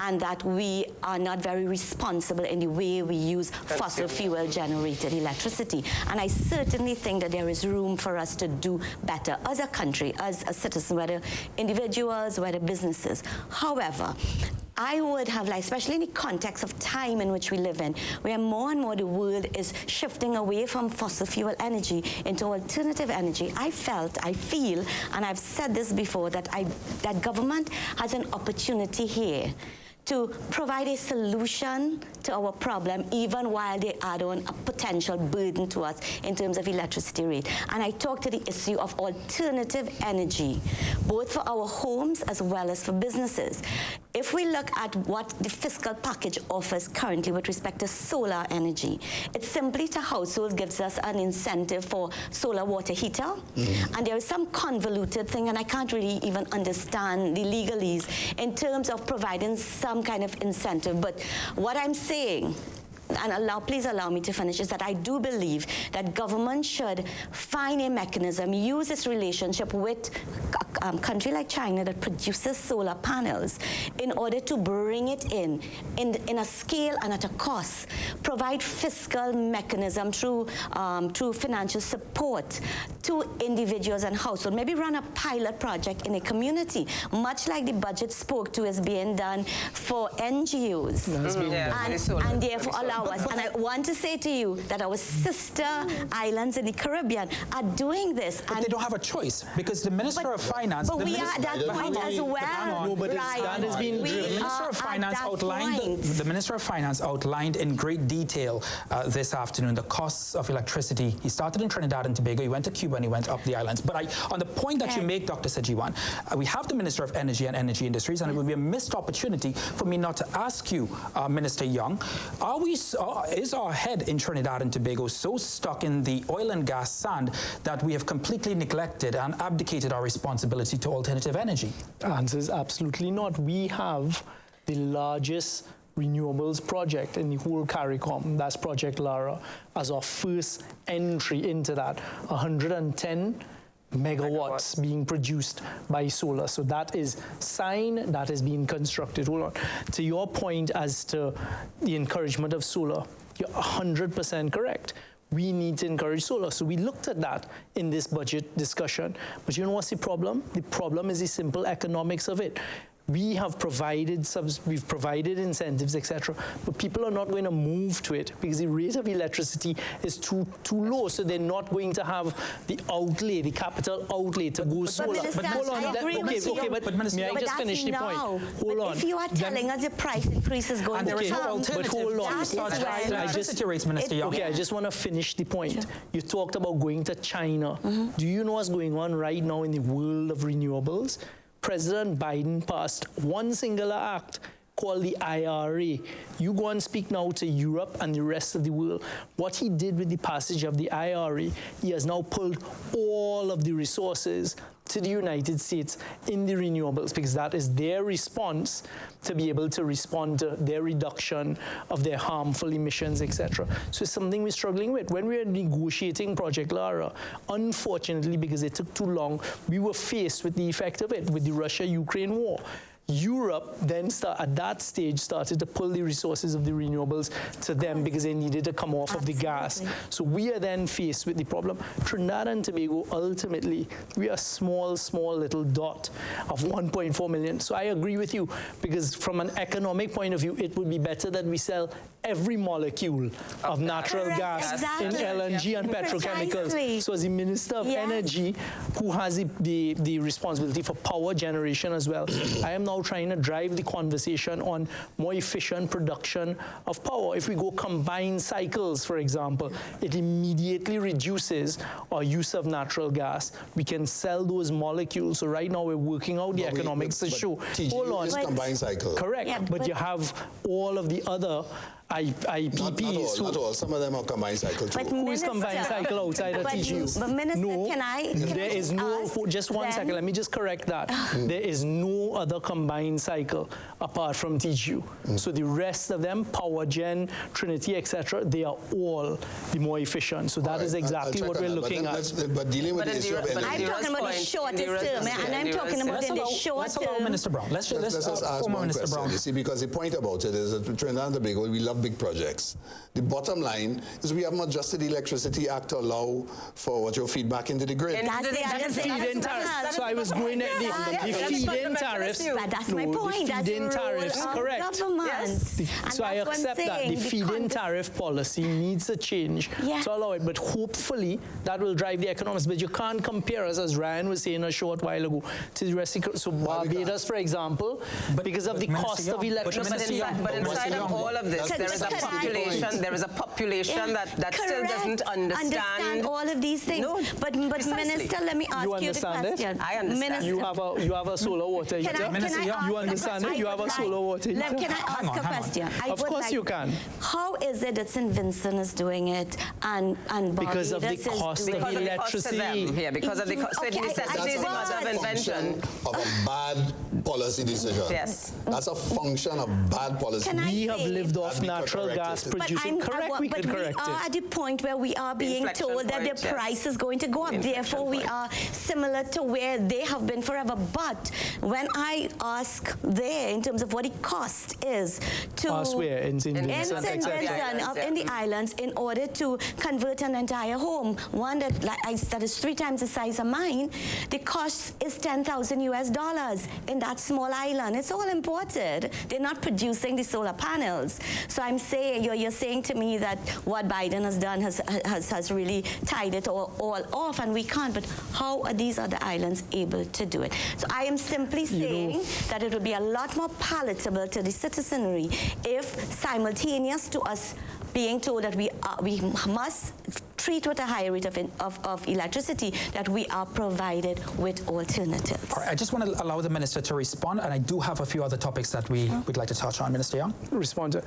and that we are not very responsible in the way we use fossil fuel generated electricity. And I certainly think that there is room for us to do better as a country, as a citizen, whether individuals, whether businesses. However, I would have liked, especially in the context of time in which we live in, where more and more the world is shifting away from fossil fuel energy into alternative energy, I feel, and I've said this before, that government has an opportunity here to provide a solution to our problem, even while they add on a potential burden to us in terms of electricity rate. And I talk to the issue of alternative energy, both for our homes as well as for businesses. If we look at what the fiscal package offers currently with respect to solar energy, it simply to households gives us an incentive for solar water heater. And there is some convoluted thing, and I can't really even understand the legalese in terms of providing some kind of incentive. But what I'm saying, and please allow me to finish, is that I do believe that government should find a mechanism, use its relationship with a country like China that produces solar panels, in order to bring it in a scale and at a cost, provide fiscal mechanism through financial support to individuals and households, maybe run a pilot project in a community, much like the budget spoke to is being done for NGOs, and therefore allow hours. And I want to say to you that our sister islands in the Caribbean are doing this. But they don't have a choice because the Minister of Finance. But we are at that point as well. No, but that has been We driven. The Minister are of at Finance that outlined. point. The Minister of Finance outlined in great detail this afternoon the costs of electricity. He started in Trinidad and Tobago. He went to Cuba and he went up the islands. But on the point that you make, Dr. Sajiwan, we have the Minister of Energy and Energy Industries, and it would be a missed opportunity for me not to ask you, Minister Young, is our head in Trinidad and Tobago so stuck in the oil and gas sand that we have completely neglected and abdicated our responsibility to alternative energy? The answer is absolutely not. We have the largest renewables project in the whole CARICOM. That's Project Lara, as our first entry into that. 110 megawatts being produced by solar. So that is signed, that is being constructed. Hold on. To your point as to the encouragement of solar, you're 100% correct. We need to encourage solar. So we looked at that in this budget discussion. But you know what's the problem? The problem is the simple economics of it. We have provided we've provided incentives, etc., but people are not going to move to it because the rate of electricity is too low. So they're not going to have the outlay, the capital outlay to go solar. Minister, I agree with you. But may I just finish the point? Hold on. If you are telling us the price increase is going And there to is no come, alternative. But hold on. that is when Electricity rates, Minister Young. Okay, I just want to finish the point. You talked about going to China. Do you know what's going on right now in the world of renewables? President Biden passed one singular act called the IRA. You go and speak now to Europe and the rest of the world. What he did with the passage of the IRA, he has now pulled all of the resources to the United States in the renewables because that is their response to be able to respond to their reduction of their harmful emissions, etc. So it's something we're struggling with. When we were negotiating Project Lara, unfortunately, because it took too long, we were faced with the effect of it, with the Russia-Ukraine war. Europe then, at that stage, started to pull the resources of the renewables to them because they needed to come off of the gas. So we are then faced with the problem. Trinidad and Tobago, ultimately, we are a small little dot of 1.4 million. So I agree with you because from an economic point of view, it would be better that we sell every molecule of natural gas in LNG and petrochemicals. Precisely. So as the Minister of Energy, who has the responsibility for power generation as well, I am now trying to drive the conversation on more efficient production of power. If we go combined cycles, for example, it immediately reduces our use of natural gas. We can sell those molecules. So right now we're working out the economics to show. Hold on. Combined cycle. Correct. Yeah, but you have all of the other IPPs. Not all. Some of them are combined cycle too. Who is combined cycle outside of TGU? But Minister, no, there is no. Just one second. Let me just correct that. There is no other combined cycle apart from TGU. So the rest of them, Power Gen, Trinity, etc., they are all the more efficient. So that is exactly what we're looking at. But dealing with the issue of energy. I'm talking about the shortest term, and I'm talking about in the short Let's allow term. Minister Brown. Let's just ask former one Minister question. Brown. You see, because the point about it is that Trinidad and Tobago, we love big projects. The bottom line is we haven't adjusted the Electricity Act to allow for what your feedback into the grid. That's the other thing. Feed-in tariffs. So I was going at the feed-in tariffs. But that's my point. The feed-in tariffs, correct. So I accept that the feed-in tariff policy needs to change to allow it. But hopefully that will drive the economics. But you can't compare us, as Ryan was saying a short while ago, to the rest of. So Barbados, for example, because of the cost of electricity. But inside of all of this, there is a population. There is a population that still doesn't understand all of these things. No, but Minister, let me ask you the question. I understand. Minister, you have a solar water heater. You understand it? You have a solar water heater. Can I ask a question? Of course you can. How is it that St. Vincent is doing it and because of the Barbados is cost doing of it? electricity. Because of the cost. Okay, Necessity is the mother of invention. Of a bad policy decision. Yes. That's a function of bad policy. We have lived off natural gas producing. Correct, we could correct it. But we are at the point where we are being told that the price is going to go up. Therefore, we are similar to where they have been forever. But when I ask there, in terms of what it cost is to... Elsewhere, in St. Vincent, in the islands, in order to convert an entire home, one that is 3 times the size of mine, the cost is $10,000 US in that small island. It's all imported. They're not producing the solar panels. So I'm saying, you're saying to me that what Biden has done has really tied it all off, and we can't. But how are these other islands able to do it? So I am simply saying that it would be a lot more palatable to the citizenry if simultaneous to us being told that we must treat with a higher rate of electricity, that we are provided with alternatives. All right, I just want to allow the Minister to respond, and I do have a few other topics that we'd like to touch on. Minister Young? Respond to.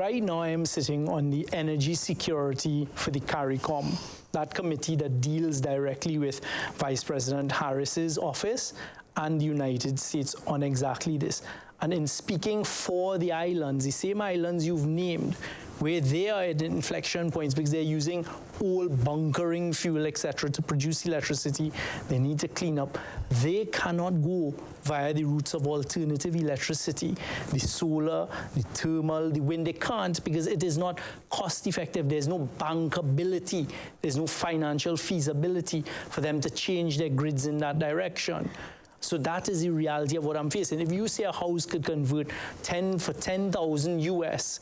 Right now, I am sitting on the energy security for the CARICOM, that committee that deals directly with Vice President Harris's office and the United States on exactly this. And in speaking for the islands, the same islands you've named, where they are at inflection points because they're using old bunkering fuel, etc., to produce electricity, they need to clean up. They cannot go via the routes of alternative electricity, the solar, the thermal, the wind. They can't because it is not cost effective. There's no bankability. There's no financial feasibility for them to change their grids in that direction. So that is the reality of what I'm facing. If you say a house could convert 10 for 10,000 US,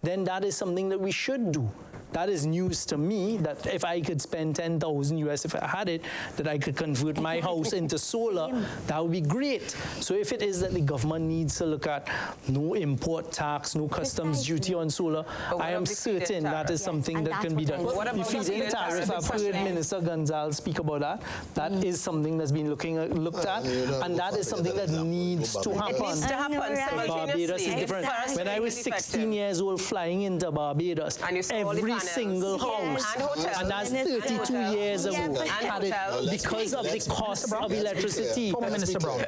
then that is something that we should do. That is news to me, that if I could spend 10,000 US, if I had it, that I could convert my house into solar, that would be great. So if it is that the government needs to look at no import tax, no customs duty on solar, I am certain that is something that can be done. The feed-in tariff, I've heard Minister Gonzalez speak about that. That is something that's been looked at, and that is something that needs to happen. It needs to happen. Barbados is different. When I was 16 years old flying into Barbados, every single house, and that's 32 years ago, had it because of the cost of electricity. Former Minister Brown.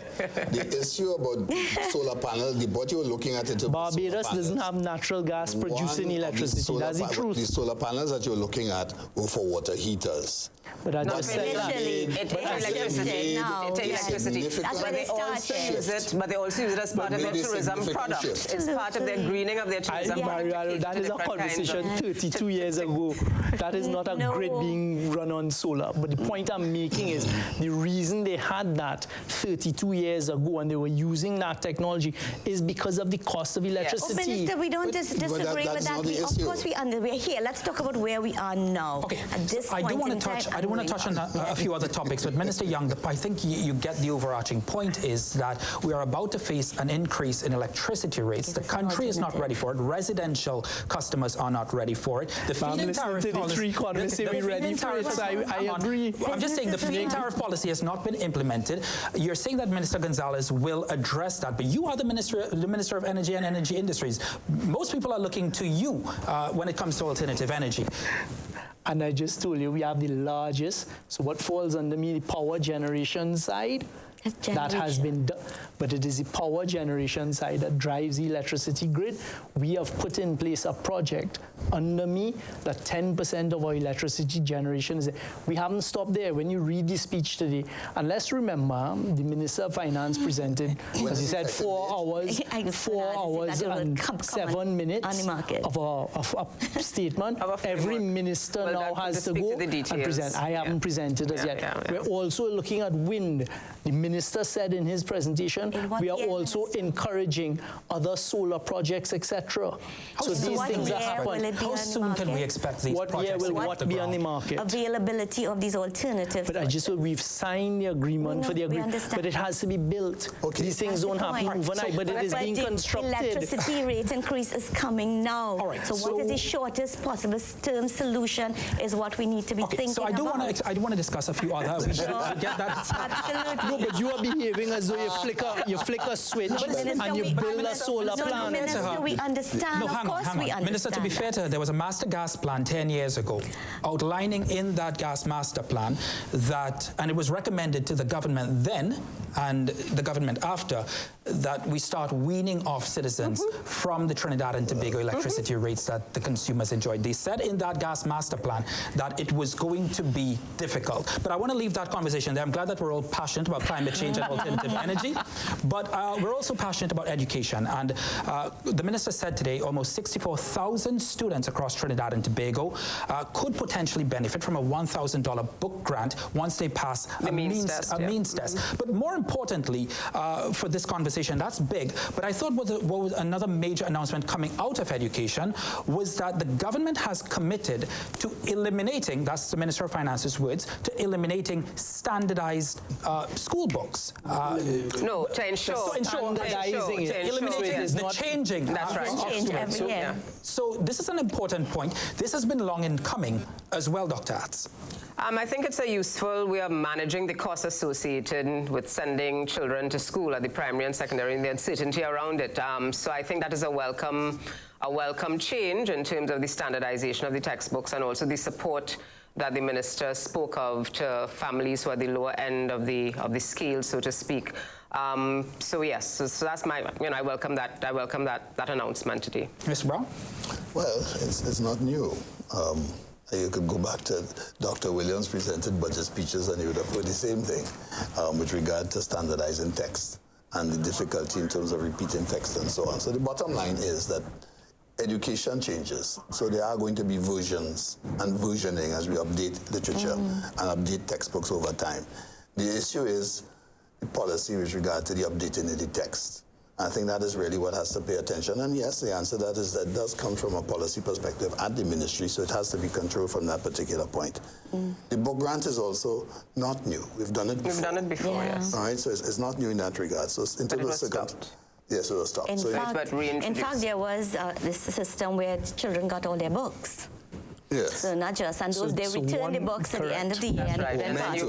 The issue about solar panels, what you're looking at it. Barbados doesn't have natural gas producing electricity. That's the truth. The solar panels that you're looking at were for water heaters. But I just said that. It takes electricity. That's why they also use it, but they also use it as part of their tourism product. It's part of their greening of their tourism product. That is a conversation 32 years ago. That is not a grid being run on solar. But the point I'm making is the reason they had that 32 years ago and they were using that technology is because of the cost of electricity. Oh, Minister, we don't disagree with that. Of course, we're here. Let's talk about where we are now. Okay. At this I point do want in to touch. time, I do want to touch on a few other topics, but Minister Young, I think you get the overarching point is that we are about to face an increase in electricity rates. The country is not ready for it. Residential customers are not ready for it. The feed-in tariff policy, I agree. I'm just saying the feed-in tariff policy has not been implemented. You're saying that Minister Gonzalez will address that, but you are the Minister of Energy and Energy Industries. Most people are looking to you when it comes to alternative energy. And I just told you we have the largest, so what falls under me, the power generation side, that has been done. But it is the power generation side that drives the electricity grid. We have put in place a project under me that 10% of our electricity generation is there. We haven't stopped there. When you read the speech today, and let's remember, the Minister of Finance presented, as he said, 4 hours, 4 hours and 7 minutes of a statement. Every minister now has to go and present. I haven't presented as yet. We're also looking at wind. The minister said in his presentation, we are also encouraging other solar projects, etc. So these things are happening. How soon can we expect these projects? What year will what be on the market? Availability of these alternatives. But I just said we've signed the agreement for the agreement, but it has to be built. Okay. These things don't happen overnight, but it is being constructed. The electricity rate increase is coming now. All right, so what is the shortest possible term solution is what we need to be thinking so I do want to discuss a few other. We get that. Absolutely. No, but you are behaving as though you flick a switch and you build a solar plant. Minister, we understand. No, hang on. Minister, to be fair to her, there was a master gas plan 10 years ago outlining in that gas master plan that, and it was recommended to the government then and the government after, that we start weaning off citizens from the Trinidad and Tobago electricity rates that the consumers enjoyed. They said in that gas master plan that it was going to be difficult. But I want to leave that conversation there. I'm glad that we're all passionate about climate climate change and alternative energy. But we're also passionate about education. And the minister said today almost 64,000 students across Trinidad and Tobago could potentially benefit from a $1,000 book grant once they pass a means test. But more importantly, for this conversation, that's big. But I thought what was another major announcement coming out of education was that the government has committed to eliminating, that's the Minister of Finance's words, to eliminating standardized school books. No, to ensure. Standardizing it. Eliminating the changing. That's right. Change every year. So this is an important point. This has been long in coming as well, Dr. Atz. I think it's a useful way of managing the costs associated with sending children to school at the primary and secondary and the uncertainty around it. So I think that is a welcome change in terms of the standardization of the textbooks and also the support that the minister spoke of to families who are the lower end of the scale, so to speak. So yes, so that's my, I welcome that announcement today. Mr. Brown? Well, it's not new. You could go back to Dr. Williams' presented budget speeches and you would have heard the same thing with regard to standardizing text and the difficulty in terms of repeating text and so on. So the bottom line is that education changes. So there are going to be versions and versioning as we update literature and update textbooks over time. The issue is the policy with regard to the updating of the text. I think that is really what has to pay attention. And yes, the answer to that is that does come from a policy perspective at the ministry, so it has to be controlled from that particular point. The book grant is also not new. We've done it before. We've done it before, yes. All right, so it's not new in that regard. So in But it was stopped. Yes, it was stopped. In fact, there was this system where children got all their books. yes. So not just, and those, they return the books at the end of the year and right. then passed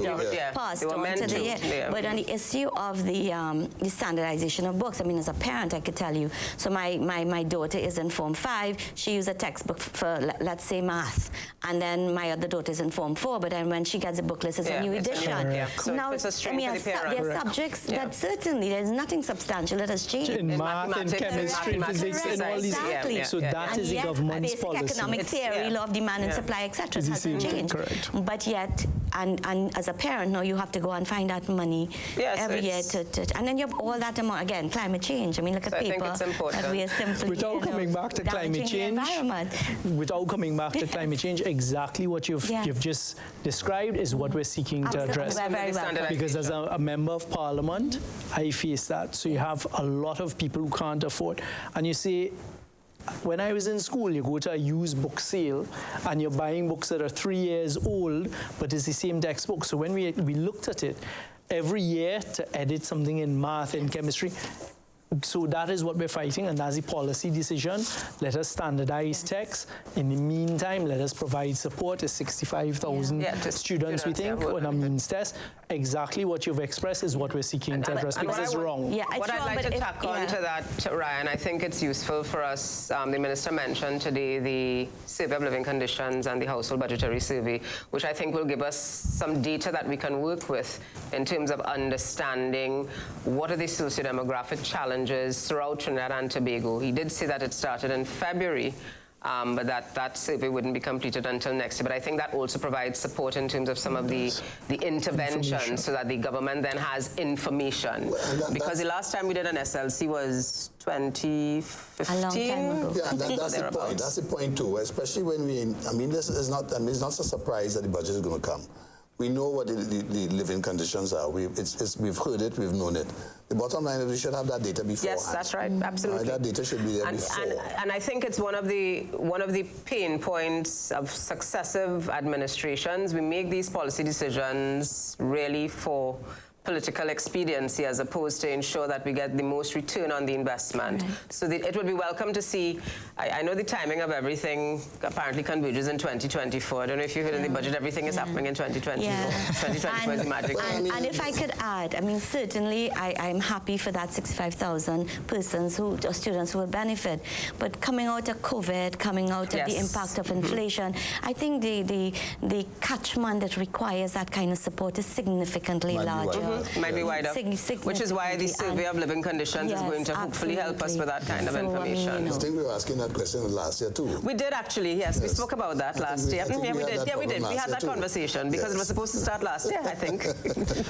on to the year. Yeah. But on the issue of the standardization of books, I mean, as a parent, I could tell you, so my daughter is in Form 5, she used a textbook for, let's say, math, and then my other daughter is in Form 4, but then when she gets a book list, it's a new edition. So now, it's a strain for the parent. there are subjects that certainly, there's nothing substantial that has changed. In math, in chemistry, in physics, and all these. Exactly. So that is the government's basic policy. economic theory, law of demand and supply, etc. hasn't changed. Correct. But yet, and as a parent, now you have to go and find that money every year and then you have all that amount, again, climate change. I mean, look at paper that we are simply, without coming back to climate change, exactly what you've just described is what we're seeking to address. Because as a member of parliament, I face that. So you have a lot of people who can't afford, and you see, when I was in school, you go to a used book sale and you're buying books that are 3 years old, but it's the same textbook. So when we looked at it, every year to edit something in math and chemistry, so that is what we're fighting, and that's a policy decision. Let us standardize text. In the meantime, let us provide support to 65,000 students, we think, on a means test. Exactly what you've expressed is what we're seeking to address, because it's wrong. What I'd like to tack on to that, Ryan, I think it's useful for us, the Minister mentioned today the Survey of Living Conditions and the Household Budgetary Survey, which I think will give us some data that we can work with in terms of understanding what are the socio-demographic challenges throughout Trinidad and Tobago. He did say that it started in February, but that survey wouldn't be completed until next year. But I think that also provides support in terms of some of the interventions so that the government then has information. Because the last time we did an SLC was 2015. A long time ago. Yeah, that's the point. That's the point too. Especially when this is not. I mean, it's not a surprise that the budget is going to come. We know what the living conditions are. We've heard it, we've known it. The bottom line is we should have that data beforehand. Yes, that's right, absolutely. That data should be there before. And I think it's one of the pain points of successive administrations. We make these policy decisions really for political expediency as opposed to ensure that we get the most return on the investment. Right. So it would be welcome to see, I know the timing of everything apparently converges in 2024. I don't know if you heard in the budget, everything is happening in 2024. Yeah. 2024 is the magic. And if I could add, I mean, certainly I'm happy for that 65,000 persons students who will benefit. But coming out of COVID, coming out of the impact of inflation, I think the catchment that requires that kind of support is significantly larger. Might be wider. Which is why the survey of living conditions is going to hopefully help us with that kind of information. I think we were asking that question last year too. We did actually, yes. We spoke about that last year. Yeah, we did. Yeah, we did. We had that conversation because it was supposed to start last year, I think.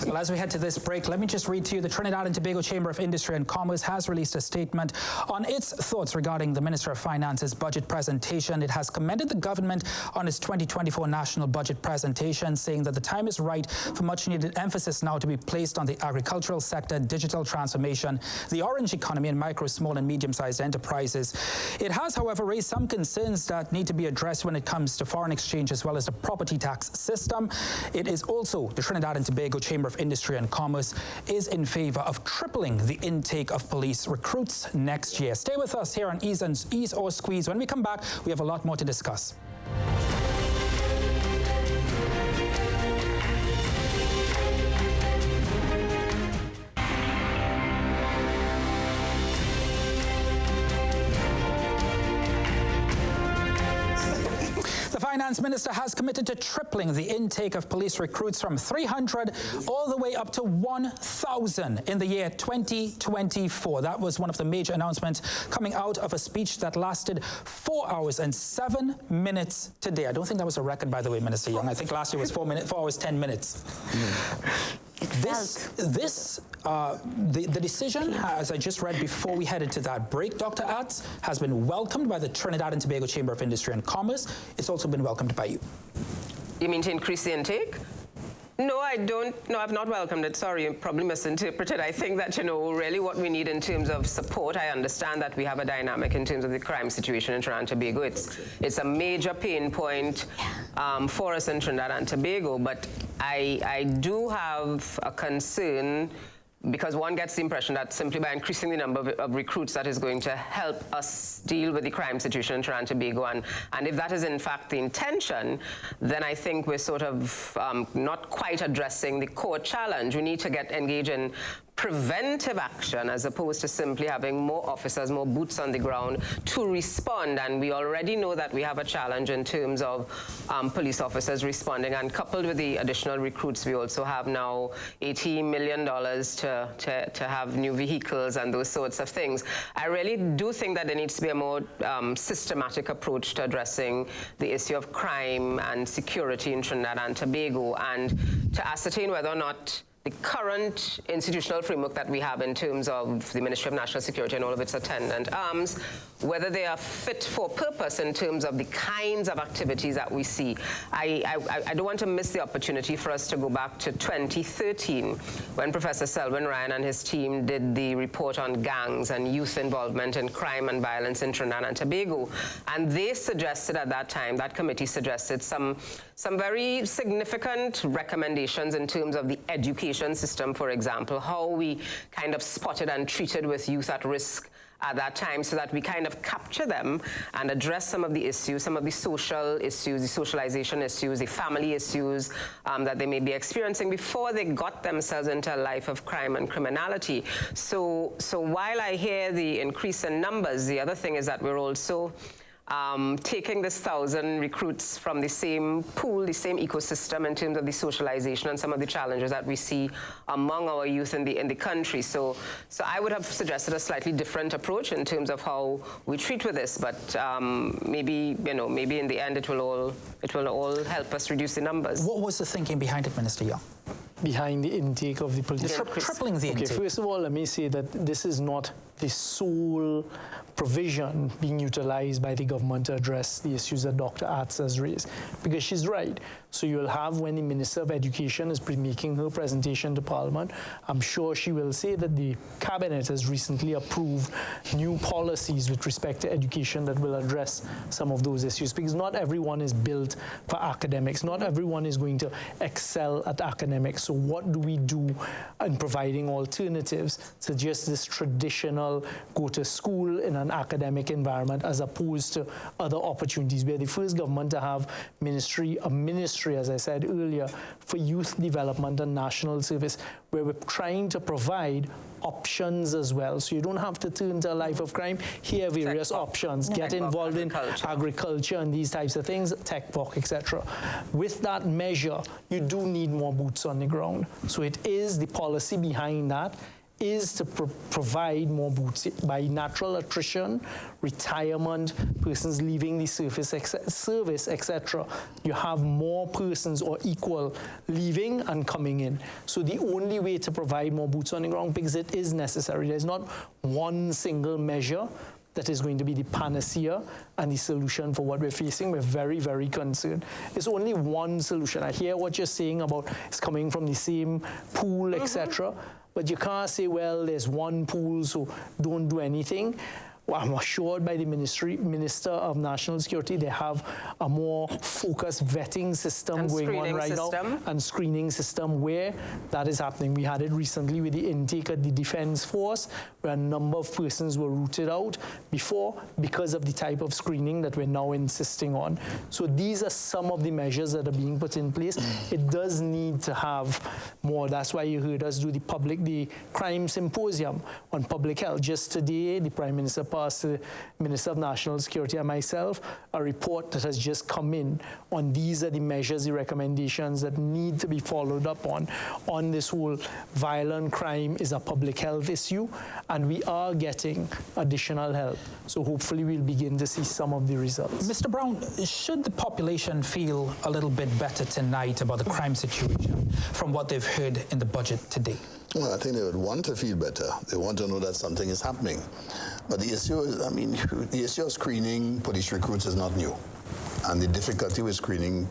Well, as we head to this break, let me just read to you. The Trinidad and Tobago Chamber of Industry and Commerce has released a statement on its thoughts regarding the Minister of Finance's budget presentation. It has commended the government on its 2024 national budget presentation, saying that the time is right for much-needed emphasis now to be placed on the agricultural sector, digital transformation, the orange economy, and micro, small, and medium-sized enterprises. It has, however, raised some concerns that need to be addressed when it comes to foreign exchange as well as the property tax system. It is also, the Trinidad and Tobago Chamber of Industry and Commerce is in favor of tripling the intake of police recruits next year. Stay with us here on Ease or Squeeze. When we come back, we have a lot more to discuss. The Finance Minister has committed to tripling the intake of police recruits from 300 all the way up to 1,000 in the year 2024. That was one of the major announcements coming out of a speech that lasted 4 hours and 7 minutes today. I don't think that was a record, by the way, Minister Young. I think last year was 4 hours, 10 minutes. The decision, as I just read before we headed to that break, Dr. Atz, has been welcomed by the Trinidad and Tobago Chamber of Industry and Commerce. It's also been welcomed by you. You mean to increase the intake? No, I don't. No, I've not welcomed it. Sorry, you probably misinterpreted. I think that, really what we need in terms of support, I understand that we have a dynamic in terms of the crime situation in Trinidad and Tobago. It's a major pain point for us in Trinidad and Tobago, but I do have a concern because one gets the impression that simply by increasing the number of recruits that is going to help us deal with the crime situation in Trinidad and Tobago. And if that is in fact the intention, then I think we're sort of not quite addressing the core challenge. We need to get engaged in preventive action as opposed to simply having more officers, more boots on the ground to respond. And we already know that we have a challenge in terms of police officers responding. And coupled with the additional recruits, we also have now $80 million to have new vehicles and those sorts of things. I really do think that there needs to be a more systematic approach to addressing the issue of crime and security in Trinidad and Tobago, and to ascertain whether or not the current institutional framework that we have in terms of the Ministry of National Security and all of its attendant arms, whether they are fit for purpose in terms of the kinds of activities that we see. I don't want to miss the opportunity for us to go back to 2013 when Professor Selwyn Ryan and his team did the report on gangs and youth involvement in crime and violence in Trinidad and Tobago. And they suggested at that time, that committee suggested some very significant recommendations in terms of the education system, for example, how we kind of spotted and treated with youth at risk at that time so that we kind of capture them and address some of the issues, some of the social issues, the socialization issues, the family issues that they may be experiencing before they got themselves into a life of crime and criminality. So while I hear the increase in numbers, the other thing is that we're also taking this 1,000 recruits from the same pool, the same ecosystem in terms of the socialization and some of the challenges that we see among our youth in the country. So I would have suggested a slightly different approach in terms of how we treat with this, but maybe in the end it will all help us reduce the numbers. What was the thinking behind it, Minister Young? Behind the intake of the police? Tripling the intake. Okay, first of all, let me say that this is not the sole provision being utilized by the government to address the issues that Dr. Atz has raised, because she's right. So you'll have, when the Minister of Education is making her presentation to Parliament, I'm sure she will say that the Cabinet has recently approved new policies with respect to education that will address some of those issues, because not everyone is built for academics. Not everyone is going to excel at academics. So what do we do in providing alternatives to just this traditional traditional go to school in an academic environment as opposed to other opportunities. We're the first government to have a ministry, as I said earlier, for youth development and national service, where we're trying to provide options as well. So you don't have to turn to a life of crime. Here are various options. Get involved in agriculture and these types of things, tech work, etc. With that measure, you do need more boots on the ground. So it is the policy behind that is to provide more boots by natural attrition, retirement, persons leaving the service, etc. You have more persons or equal leaving and coming in. So the only way to provide more boots on the ground, because it is necessary. There's not one single measure that is going to be the panacea and the solution for what we're facing. We're very, very concerned. It's only one solution. I hear what you're saying about it's coming from the same pool, etc. But you can't say, well, there's one pool, so don't do anything. Well, I'm assured by the Minister of National Security, they have a more focused vetting system going on right now, and screening system where that is happening. We had it recently with the intake at the Defense Force, where a number of persons were rooted out before because of the type of screening that we're now insisting on. So these are some of the measures that are being put in place. It does need to have more. That's why you heard us do the crime symposium on public health. Just today, the Prime Minister passed to the Minister of National Security and myself a report that has just come in on these are the measures, the recommendations that need to be followed up on this whole violent crime is a public health issue, and we are getting additional help. So hopefully we'll begin to see some of the results. Mr. Brown, should the population feel a little bit better tonight about the crime situation from what they've heard in the budget today? Well, I think they would want to feel better. They want to know that something is happening. But the issue is, the issue of screening police recruits is not new. And the difficulty with screening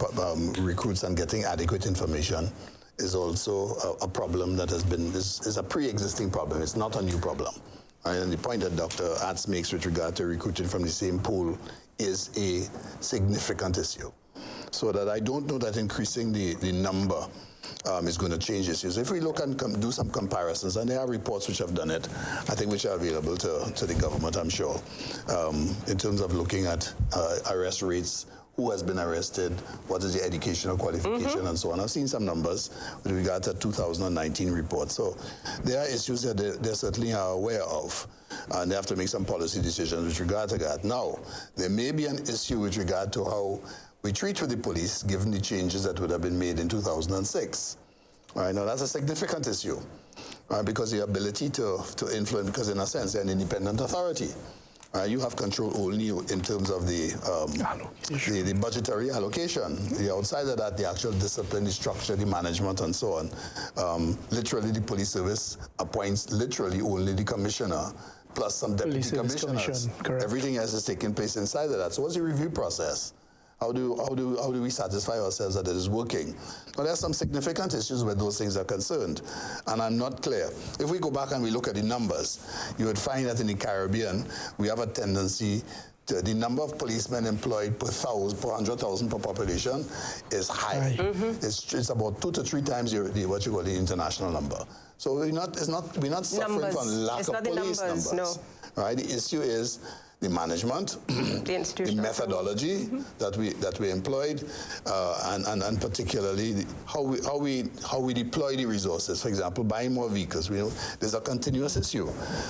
recruits and getting adequate information is also a problem that is a pre-existing problem. It's not a new problem. And the point that Dr. Atz makes with regard to recruiting from the same pool is a significant issue. So that I don't know that increasing the number is going to change issues. If we look and do some comparisons, and there are reports which have done it, I think which are available to the government, I'm sure, in terms of looking at arrest rates, who has been arrested, what is the educational qualification, and so on. I've seen some numbers with regard to 2019 report. So there are issues that they certainly are aware of, and they have to make some policy decisions with regard to that. Now, there may be an issue with regard to how we treat with the police, given the changes that would have been made in 2006. Right, now, that's a significant issue, right, because the ability to influence, because in a sense, they're an independent authority. You have control only in terms of the budgetary allocation. The outside of that, the actual discipline, the structure, the management, and so on. Literally, the police service appoints literally only the commissioner, plus some deputy commissioners. Everything else is taking place inside of that. So what's the review process? How do we satisfy ourselves that it is working? Well, there are some significant issues where those things are concerned, and I'm not clear. If we go back and we look at the numbers, you would find that in the Caribbean, we have a tendency to, the number of policemen employed per 100,000 per population is high. It's about 2 to 3 times what you call the international number. So we're not suffering from lack of police numbers. No. Right? The issue is the management, the methodology that we employed, and particularly how we deploy the resources. For example, buying more vehicles. There's a continuous issue.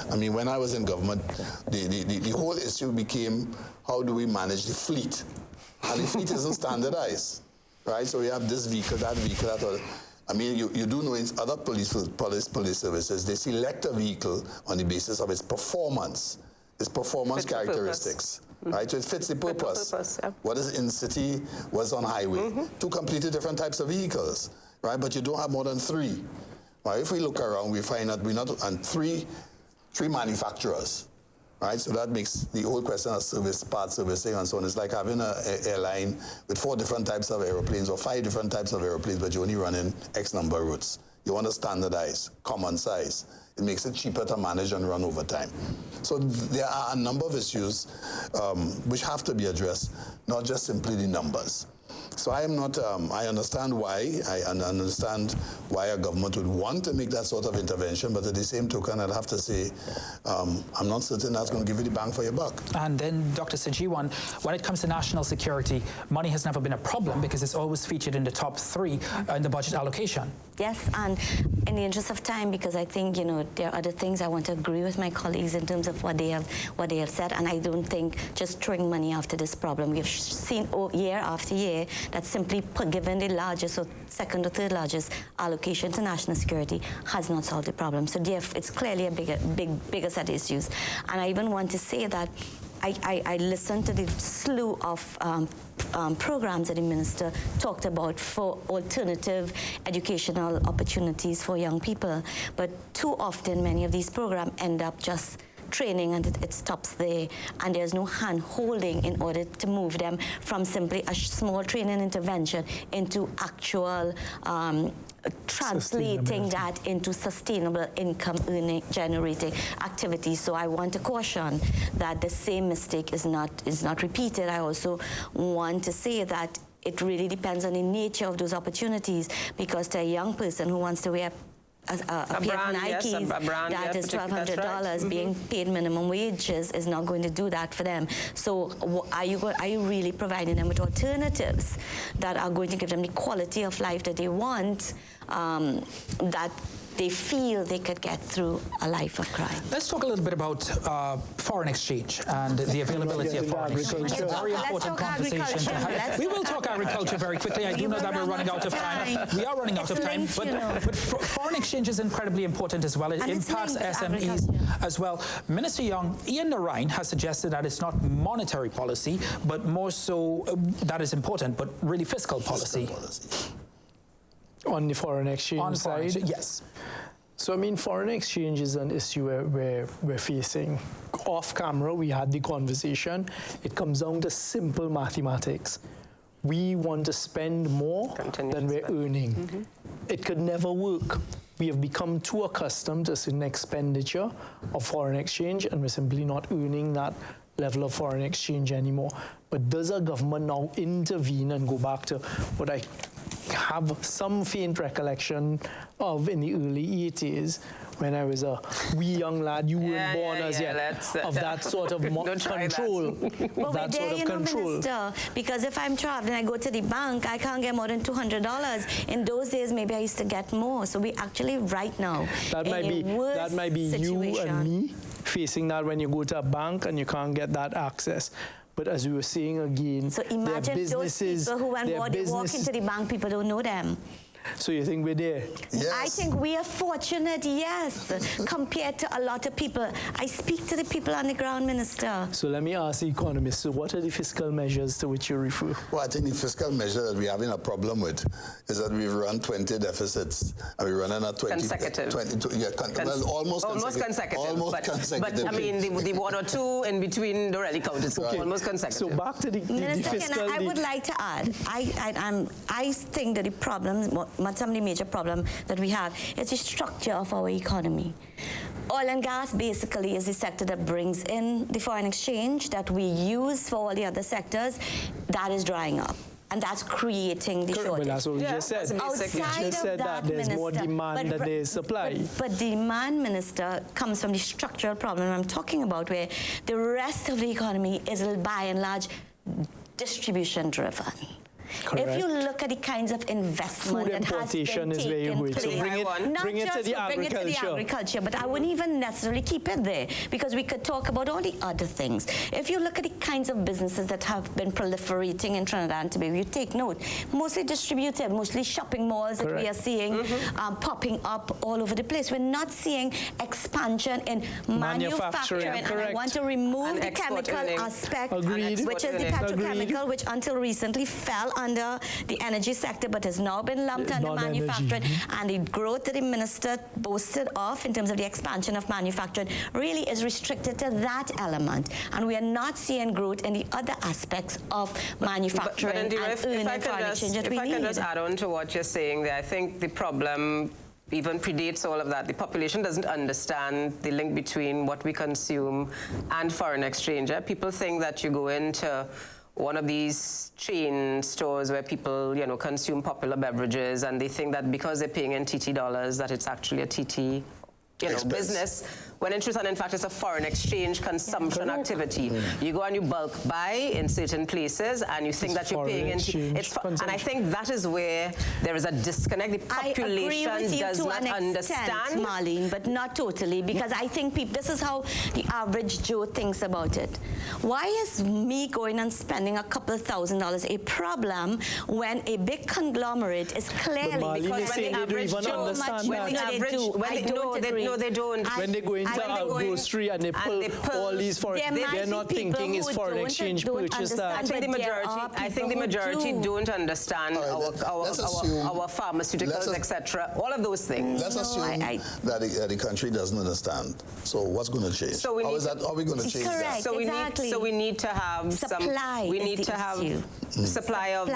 I mean, when I was in government, the whole issue became how do we manage the fleet, and the fleet isn't standardized, right? So we have this vehicle, that vehicle, that other. I mean, you do know in other police services, they select a vehicle on the basis of its performance. Its performance characteristics, right? So it fits the purpose. What is in city, what's on highway. 2 completely different types of vehicles, right? But you don't have more than 3. Right? If we look around, we find that and three manufacturers, right? So that makes the whole question of service, part servicing, and so on. It's like having an airline with 4 different types of airplanes or 5 different types of airplanes, but you only run in X number of routes. You want to standardize, common size. It makes it cheaper to manage and run over time. So there are a number of issues which have to be addressed, not just simply the numbers. So I am not, I understand why, I understand why a government would want to make that sort of intervention, but at the same token, I'd have to say, I'm not certain that's going to give you the bang for your buck. And then, Dr. Sajiwan, when it comes to national security, money has never been a problem because it's always featured in the top 3 in the budget allocation. Yes, and in the interest of time, because I think, you know, there are other things I want to agree with my colleagues in terms of what they have said, and I don't think just throwing money after this problem. We've seen year after year that simply given the largest or second or third largest allocation to national security has not solved the problem. So therefore, it's clearly a bigger set of issues. And I even want to say that I listened to the slew of programs that the minister talked about for alternative educational opportunities for young people. But too often, many of these programs end up just training and it stops there, and there's no hand-holding in order to move them from simply a small training intervention into actual translating that into sustainable income generating activities. So I want to caution that the same mistake is not repeated. I also want to say that it really depends on the nature of those opportunities, because to a young person who wants to wear a pair of Nikes that is $1,200 right. being paid minimum wages is not going to do that for them. So are you really providing them with alternatives that are going to give them the quality of life that they want, that they feel they could get through a life of crime? Let's talk a little bit about foreign exchange and the availability of foreign exchange. It's a very important conversation to have. We will talk agriculture very quickly. I do know that we're running out of time. We are running out of time, but foreign exchange is incredibly important as well. It impacts SMEs as well. Minister Young, Ian Narine has suggested that it's not monetary policy, but more so that is important, but really fiscal policy. On the foreign exchange side? Yes. So, I mean, foreign exchange is an issue we're facing. Off camera, we had the conversation. It comes down to simple mathematics. We want to spend more than we're earning. It could never work. We have become too accustomed to certain expenditure of foreign exchange, and we're simply not earning that level of foreign exchange anymore. But does a government now intervene and go back to what I have some faint recollection of in the early 80s, when I was a wee young lad, you weren't born as yet, of that sort of control. Well, that sort of control. Minister, because if I'm traveling, I go to the bank, I can't get more than $200. In those days, maybe I used to get more. So we actually, right now, that might be situation. You and me facing that when you go to a bank and you can't get that access. But as we were saying again, so imagine those people who, when they walk into the bank, people don't know them. So you think we're there? Yes. I think we are fortunate, yes, compared to a lot of people. I speak to the people on the ground, Minister. So let me ask the economist, so what are the fiscal measures to which you refer? Well, I think the fiscal measure that we're having a problem with is that we've run 20 deficits, and we're running at 20... Consecutive. 22, yeah, almost consecutive. Almost consecutive. But I mean, the one or two in between don't really count. It's almost consecutive. So back to the Minister, fiscal... I would like to add, I think that the problems, some of the major problem that we have is the structure of our economy. Oil and gas basically is the sector that brings in the foreign exchange that we use for all the other sectors. That is drying up. And that's creating the shortage. Well, that's what we just said. Outside you just said that there's more demand than there is supply. But demand, Minister, comes from the structural problem I'm talking about, where the rest of the economy is by and large distribution-driven. Correct. If you look at the kinds of investment that has been taken place, so bring it to the agriculture. But I wouldn't even necessarily keep it there, because we could talk about all the other things. If you look at the kinds of businesses that have been proliferating in Trinidad and Tobago, you take note, mostly distributed, mostly shopping malls that we are seeing popping up all over the place. We're not seeing expansion in manufacturing. And I want to remove the chemical aspect, which is the petrochemical, which until recently fell under the energy sector, but has now been lumped under manufacturing. And the growth that the minister boasted of in terms of the expansion of manufacturing really is restricted to that element. And we are not seeing growth in the other aspects of manufacturing and earning foreign exchange that we need. If I can just add on to what you're saying there, I think the problem even predates all of that. The population doesn't understand the link between what we consume and foreign exchange. People think that you go into one of these chain stores where people, consume popular beverages, and they think that because they're paying in TT dollars, that it's actually a TT, business, when in truth and in fact it's a foreign exchange consumption activity. You go and you bulk buy in certain places, and you think that you're paying in and I think that is where there is a disconnect. The population does not understand, Marlene, but not totally, because I think this is how the average Joe thinks about it. Why is me going and spending a couple of $1,000s a problem when a big conglomerate is clearly, because when the average Joe, no, they don't. When they go into a grocery and they pull all these foreign, they're not thinking it's foreign exchange purchase. I think the majority don't understand our pharmaceuticals, etc. All of those things. Let's assume that the country doesn't understand. So what's going to change? So how are we going to change that? So we need to have supply. We need to have supply of.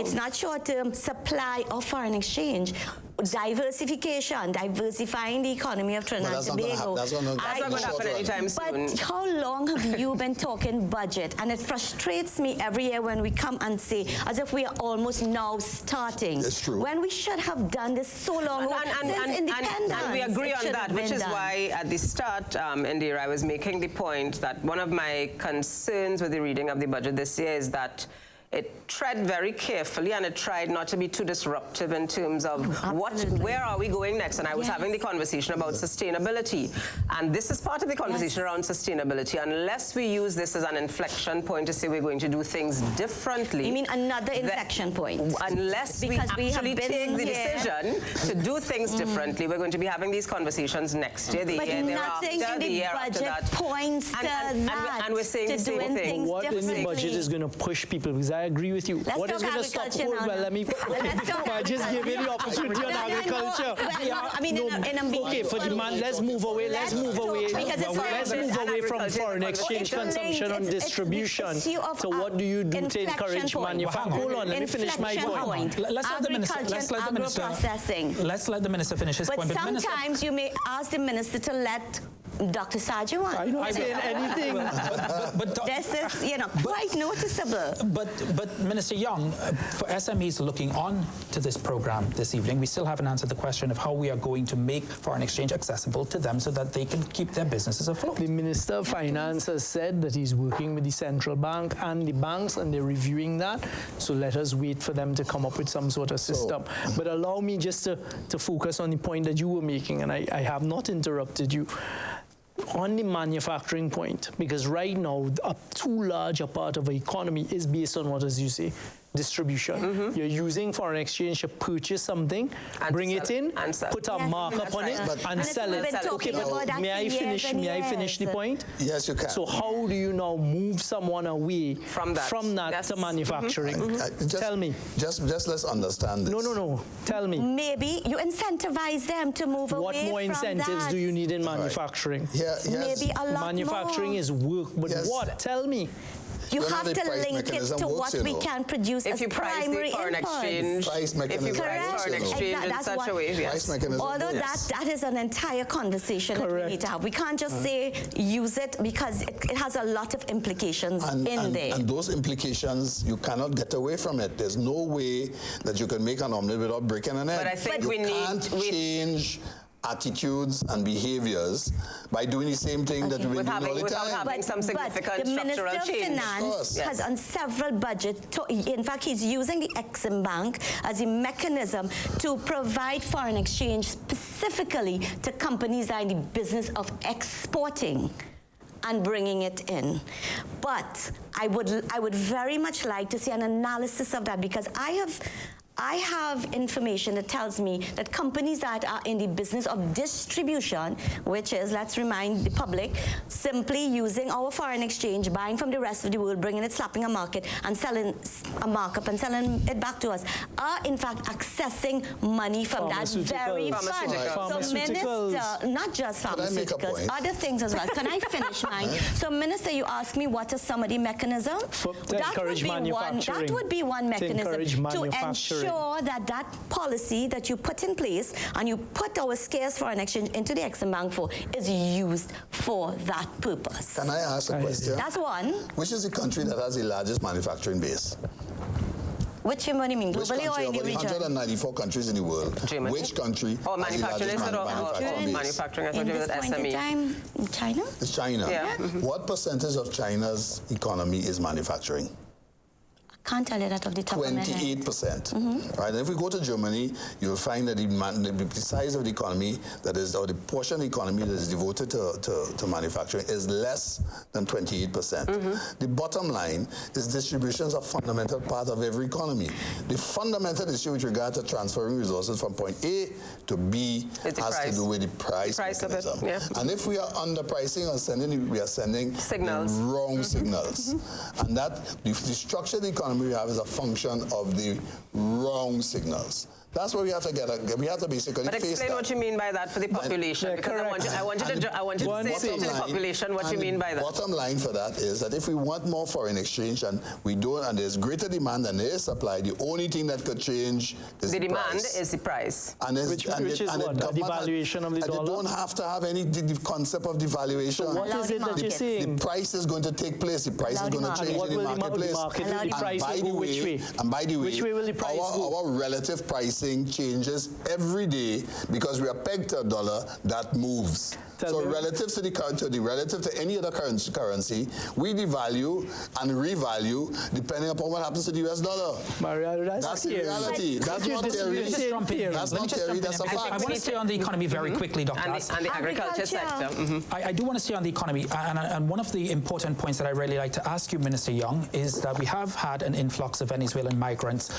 It's not short-term supply of foreign exchange. Diversifying the economy of Trinidad and Tobago. That's not going to happen anytime soon. But how long have you been talking budget? And it frustrates me every year when we come and say, as if we are almost now starting. It's true. When we should have done this so long since independence. And we agree on that, which is why at the start, Indira, I was making the point that one of my concerns with the reading of the budget this year is that it tread very carefully, and it tried not to be too disruptive in terms of where are we going next. And I was having the conversation about sustainability, and this is part of the conversation around sustainability. Unless we use this as an inflection point to say we're going to do things differently. You mean another inflection point? Unless we actually take the decision to do things differently, we're going to be having these conversations next year, the year thereafter, the year after that. Points to that. And we're saying the same thing. What in the budget is going to push people? Because I agree with you. What is going to stop? Well, let me just give you the opportunity on agriculture. Okay, for demand, let's move away. Let's move away from foreign exchange consumption and distribution. So what do you do to encourage manufacturing? Hold on, let me finish my point. Let's let the minister finish his point. But sometimes you may ask the minister to let Dr. Sargent on. I'm not saying anything. But this is, quite noticeable. But Minister Young, for SMEs looking on to this program this evening, we still haven't answered the question of how we are going to make foreign exchange accessible to them so that they can keep their businesses afloat. The Minister of Finance has said that he's working with the central bank and the banks, and they're reviewing that. So let us wait for them to come up with some sort of system. But allow me just to focus on the point that you were making, and I have not interrupted you. On the manufacturing point, because right now, too large a part of the economy is based on what, as you say, distribution. You're using foreign exchange to purchase something, and bring it in, put a markup on it, and sell it. Okay, but may I finish the point? Yes, you can. So how do you now move someone away from that to manufacturing? Tell me. Just let's understand this. No. Tell me. Maybe you incentivize them to move away from that. What more incentives do you need in manufacturing? Maybe a lot manufacturing more. Is work, but what? Tell me. You have to link it to what we can produce as primary inputs. Price mechanism. If you price foreign exchange in such a way, yes. Although that is an entire conversation that we need to have. We can't just say use it, because it has a lot of implications in there. And those implications, you cannot get away from it. There's no way that you can make an omelet without breaking an egg. But I think you can't change attitudes and behaviors by doing the same thing that we've been doing all the time. Without having some significant structural change. The Minister of Finance has on several budgets, in fact, he's using the Exim Bank as a mechanism to provide foreign exchange specifically to companies that are in the business of exporting and bringing it in. But I would very much like to see an analysis of that, because I have information that tells me that companies that are in the business of distribution, which is, let's remind the public, simply using our foreign exchange, buying from the rest of the world, bringing it, slapping a market, and selling a markup and selling it back to us, are in fact accessing money from that very fund. So Minister, not just pharmaceuticals, other things as well. Can I finish mine? So Minister, you asked me what are some of the mechanisms? That would be one mechanism to ensure sure that that policy that you put in place and you put our scarce foreign exchange into the Exim Bank for is used for that purpose. Can I ask a question? That's one. Which is the country that has the largest manufacturing base? Which one do you mean, Which globally or country in the of the region? 194 countries in the world? Germany? Which country Or has the manufacturing, largest manufacturing base? manufacturing, I In thought you this were point in SME. time, in China? It's China. Yeah. What percentage of China's economy is manufacturing? Can't tell you that off the top of my head. 28%. Right? And if we go to Germany, you'll find that the size of the economy that is, or the portion of the economy that is devoted to manufacturing is less than 28%. The bottom line is distributions are a fundamental part of every economy. The fundamental issue with regard to transferring resources from point A to B has to do with the price mechanism. Of it, yeah. And if we are underpricing or we are sending Signals. the wrong signals. And that the structure of the economy we have is a function of the wrong signals. That's what we have to get. We have to basically But face explain that. what you mean by that for the population, because I want you to say to the population what you mean by that. Bottom line for that is that if we want more foreign exchange and we don't, and there's greater demand than there is supply, the only thing that could change is The demand price. is the price. And Which is what? A devaluation of the dollar? And they don't have to have any the concept of devaluation. So what is it that you're saying? The price is going to take place. The price is going to change What in the will the marketplace. market do? The And price by will the go which way? And by the way, Which way will the price go? our relative pricing changes every day because we are pegged to a dollar that moves. So relative to any other currency, we devalue and revalue depending upon what happens to the US dollar. Mario, That's the reality. That's not theory. That's not theory. That's a I fact. want to stay on the economy very quickly, Dr. Ask. And the agriculture sector. I do want to stay on the economy, and one of the important points that I really like to ask you, Minister Young, is that we have had an influx of Venezuelan migrants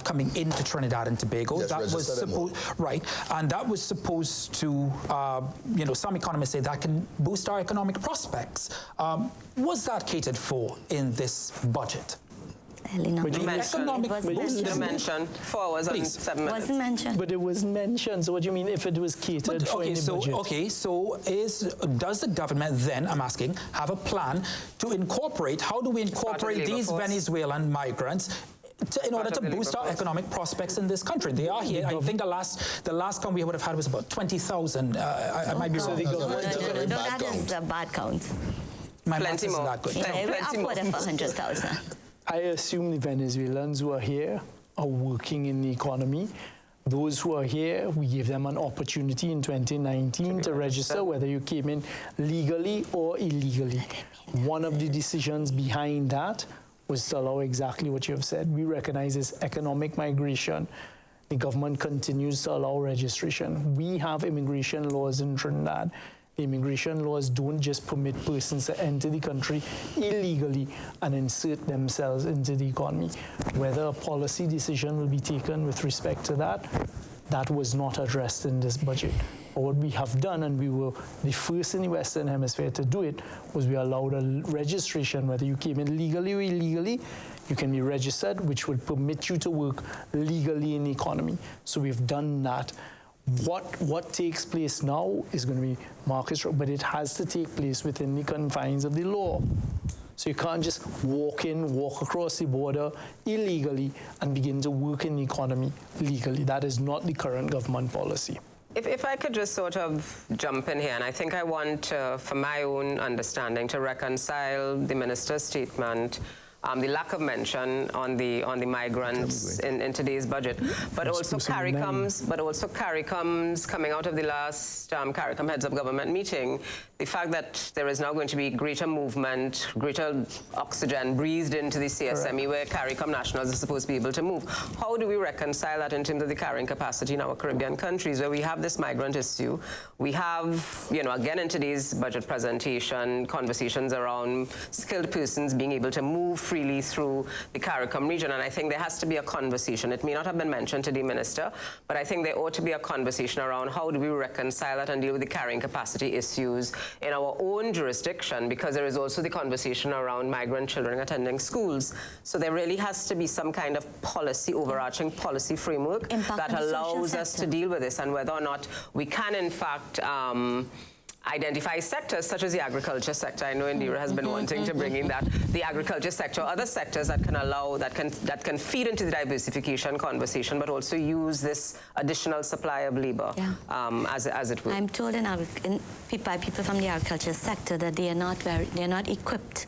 coming into Trinidad and Tobago. Yes, that was supposed, right, and that was supposed to, some economists say that can boost our economic prospects. Was that catered for in this budget? Economic You mentioned 4 hours and 7 minutes. wasn't mentioned. But it was mentioned. So what do you mean if it was catered for in the budget? Does the government then, I'm asking, have a plan to incorporate, how do we incorporate these Venezuelan migrants in order to boost our economic prospects in this country? They are here. I think the last count we would have had was about 20,000. I might be wrong. That is a bad count. My math Plenty isn't more. that good. We're upward of 100,000. I assume the Venezuelans who are here are working in the economy. Those who are here, we gave them an opportunity in 2019 to register, whether you came in legally or illegally. One of the decisions behind that was to allow exactly what you have said. We recognize this economic migration. The government continues to allow registration. We have immigration laws in Trinidad. The immigration laws don't just permit persons to enter the country illegally and insert themselves into the economy. Whether a policy decision will be taken with respect to that, that was not addressed in this budget. But what we have done, and we were the first in the Western Hemisphere to do it, was we allowed a registration, whether you came in legally or illegally, you can be registered, which will permit you to work legally in the economy. So we've done that. What takes place now is going to be market structure, but it has to take place within the confines of the law. So you can't just walk across the border illegally and begin to work in the economy legally. That is not the current government policy. If I could just sort of jump in here, and I think I want, for my own understanding, to reconcile the minister's statement, the lack of mention on the migrants in today's budget, but also CARICOM's coming out of the last CARICOM heads of government meeting, the fact that there is now going to be greater movement, greater oxygen breathed into the CSME where CARICOM nationals are supposed to be able to move. How do we reconcile that in terms of the carrying capacity in our Caribbean countries where we have this migrant issue? We have, again in today's budget presentation, conversations around skilled persons being able to move freely through the CARICOM region, and I think there has to be a conversation. It may not have been mentioned to the minister, but I think there ought to be a conversation around how do we reconcile that and deal with the carrying capacity issues in our own jurisdiction, because there is also the conversation around migrant children attending schools. So there really has to be some kind of policy, overarching policy framework that allows us to deal with this, and whether or not we can in fact identify sectors such as the agriculture sector. I know Indira has been wanting to bring in that, the agriculture sector, other sectors that can allow, that can feed into the diversification conversation, but also use this additional supply of labor as it will. I'm told by people from the agriculture sector that they're not equipped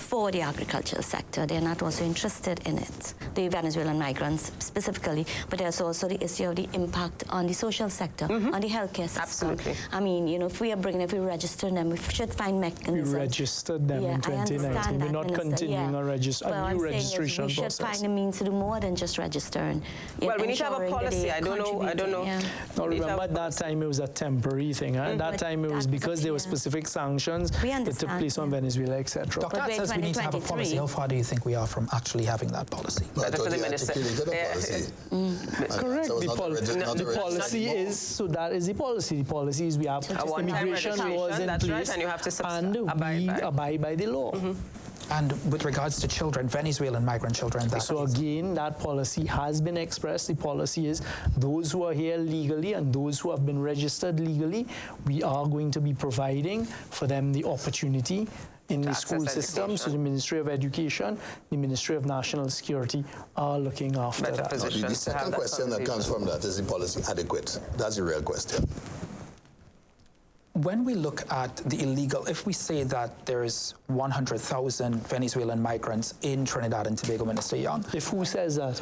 for the agricultural sector. They're not also interested in it, the Venezuelan migrants specifically, but there's also the issue of the impact on the social sector, on the healthcare system. Absolutely. I mean, you know, if we register them, we should find mechanisms. We registered them in 2019. We're not continuing a new registration we process. should find a means to do more than just registering. Well, we need to have a policy. I don't know. Yeah. Now, remember, at that time, it was a temporary thing. At that time, it was because there were specific sanctions that took place on Venezuela, etc. Dr. Att says we need to have a policy. How far do you think we are from actually having that policy? I thought you articulated a policy. Correct. So it's The policy is, so that is the policy. The policy is we have immigration laws in place, and you have to and we abide by the law. And with regards to children, Venezuelan migrant children, So again, that policy has been expressed. The policy is those who are here legally and those who have been registered legally, we are going to be providing for them the opportunity in the school system. So the Ministry of Education, the Ministry of National Security are looking after that. The second question that comes from that is the policy adequate? That's the real question. When we look at the illegal, if we say that there is 100,000 Venezuelan migrants in Trinidad and Tobago, Minister Young. If who says that?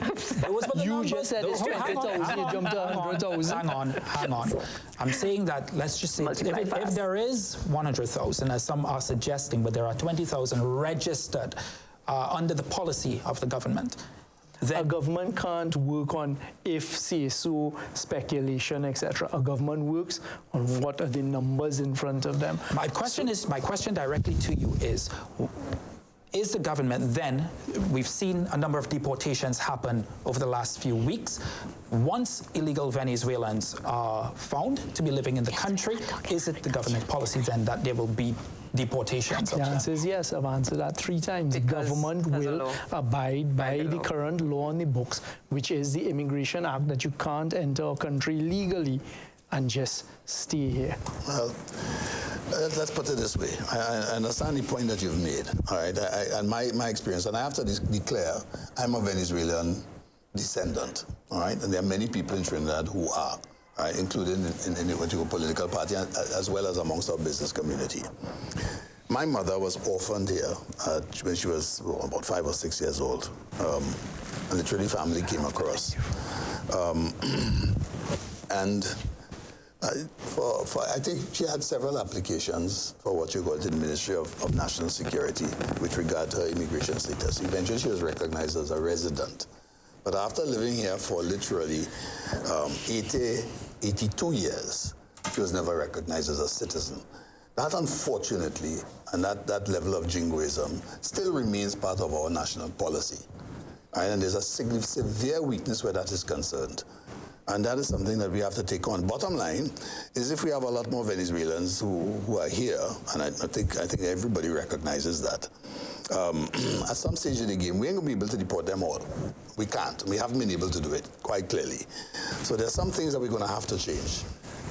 You just said it's 20,000, you jumped to 100,000. Hang on. I'm saying that, let's just say, if there is 100,000, as some are suggesting, but there are 20,000 registered under the policy of the government, then a government can't work on if, say so, speculation, etc. A government works on what are the numbers in front of them. My question directly to you is the government then, we've seen a number of deportations happen over the last few weeks. Once illegal Venezuelans are found to be living in the country, is it the government policy then that there will be deportations? The answer is yes. I've answered that 3 times. The government will abide by the current law on the books, which is the Immigration Act, that you can't enter a country legally and just stay here. Well, let's put it this way. I understand the point that you've made, all right? And my experience, and I have to declare, I'm a Venezuelan descendant, all right? And there are many people in Trinidad who are, right, included in what you call political party, as well as amongst our business community. My mother was orphaned here when she was about 5 or 6 years old, and the Trinity family came across. I think she had several applications for what you call the Ministry of National Security with regard to her immigration status. Eventually, she was recognized as a resident. But after living here for literally 82 years, she was never recognized as a citizen. That, unfortunately, and that level of jingoism still remains part of our national policy. Right? And there's a severe weakness where that is concerned. And that is something that we have to take on. Bottom line is, if we have a lot more Venezuelans who are here, and I think everybody recognizes that, at some stage in the game, we ain't going to be able to deport them all. We can't. We haven't been able to do it, quite clearly. So there's some things that we're going to have to change.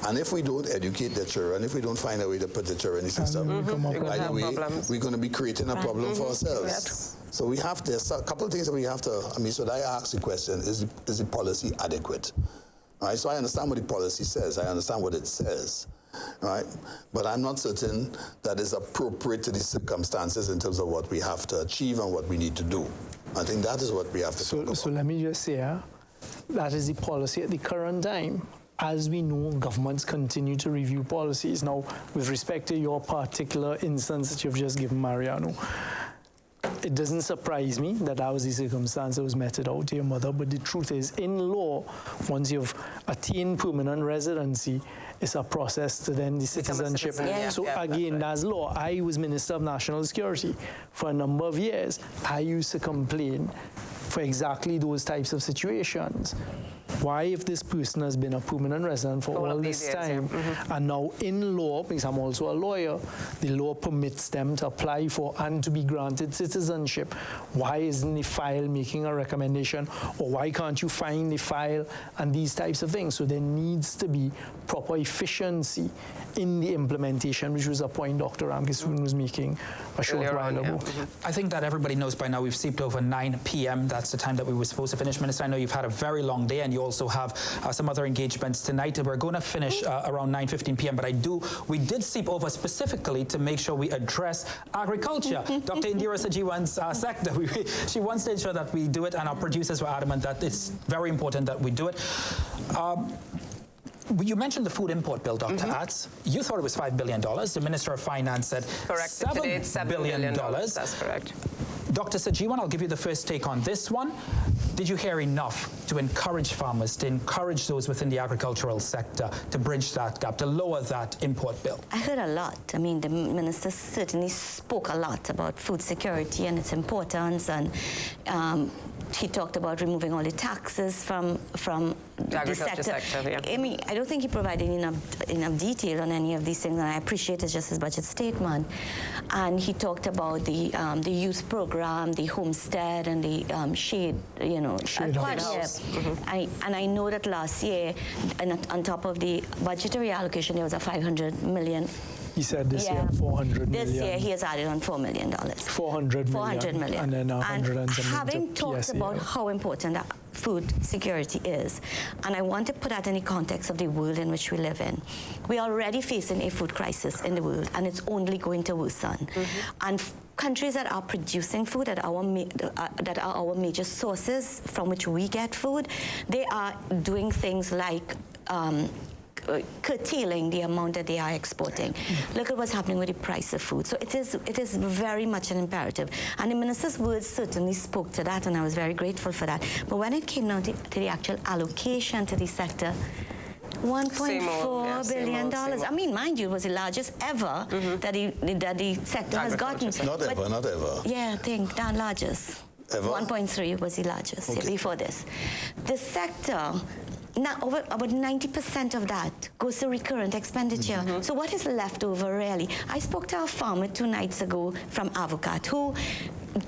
And if we don't educate the children, if we don't find a way to put the children in the system, by the way, we're going to be creating a problem for ourselves. Yes. So there's a couple of things that we have to, so I ask the question, is the policy adequate? Right, so I understand what the policy says. I understand what it says, right? But I'm not certain that is appropriate to the circumstances in terms of what we have to achieve and what we need to do. I think that is what we have to talk about. So let me just say, that is the policy at the current time. As we know, governments continue to review policies. Now, with respect to your particular instance that you've just given, Mariano, it doesn't surprise me that was the circumstance that was meted out to your mother, but the truth is, in law, once you've attained permanent residency, it's a process to then the citizenship. So again, that's law. I was Minister of National Security for a number of years. I used to complain for exactly those types of situations. why, if this person has been a permanent resident for all this time, and now in law, because I'm also a lawyer, the law permits them to apply for and to be granted citizenship, why isn't the file making a recommendation, or why can't you find the file, and these types of things? So there needs to be proper efficiency in the implementation, which was a point Dr. Ramkissoon was making a short while ago. I think that everybody knows by now we've seeped over 9 p.m. That's the time that we were supposed to finish. Minister, I know you've had a very long day, and you also have some other engagements tonight. We're going to finish around 9:15 p.m., but we did seep over specifically to make sure we address agriculture. Dr. Indira Sajiwan's sector. She wants to ensure that we do it, and our producers were adamant that it's very important that we do it. You mentioned the food import bill, Dr. Atz. You thought it was $5 billion. The Minister of Finance said $7 billion. That's correct. Dr. Sajiwan, I'll give you the first take on this one. Did you hear enough to encourage farmers, to encourage those within the agricultural sector to bridge that gap, to lower that import bill? I heard a lot. I mean, the minister certainly spoke a lot about food security and its importance, and he talked about removing all the taxes from the agriculture sector. Yeah. I mean, I don't think he provided enough detail on any of these things, and I appreciate it's just his budget statement. And he talked about the youth program, the homestead, and the shade, Shade house. I know that last year, and on top of the budgetary allocation, there was a $500 million. He said this year 400 million. This year he has added on $4 million. 400 million. And then 100 and something. Having talked about how important that food security is, and I want to put that in the context of the world in which we live in. We are already facing a food crisis in the world, and it's only going to worsen. And countries that are producing food, that are our major sources from which we get food, they are doing things like curtailing the amount that they are exporting. Look at what's happening with the price of food. So it is very much an imperative. And the minister's words certainly spoke to that, and I was very grateful for that. But when it came down to the actual allocation to the sector, $1.4 billion. I mean, mind you, it was the largest ever that the sector has gotten. Not ever. Yeah, I think the largest. Ever? 1.3 was the largest before this. The sector, now about 90% of that goes to recurrent expenditure. So what is left over really? I spoke to a farmer 2 nights ago from Avocat who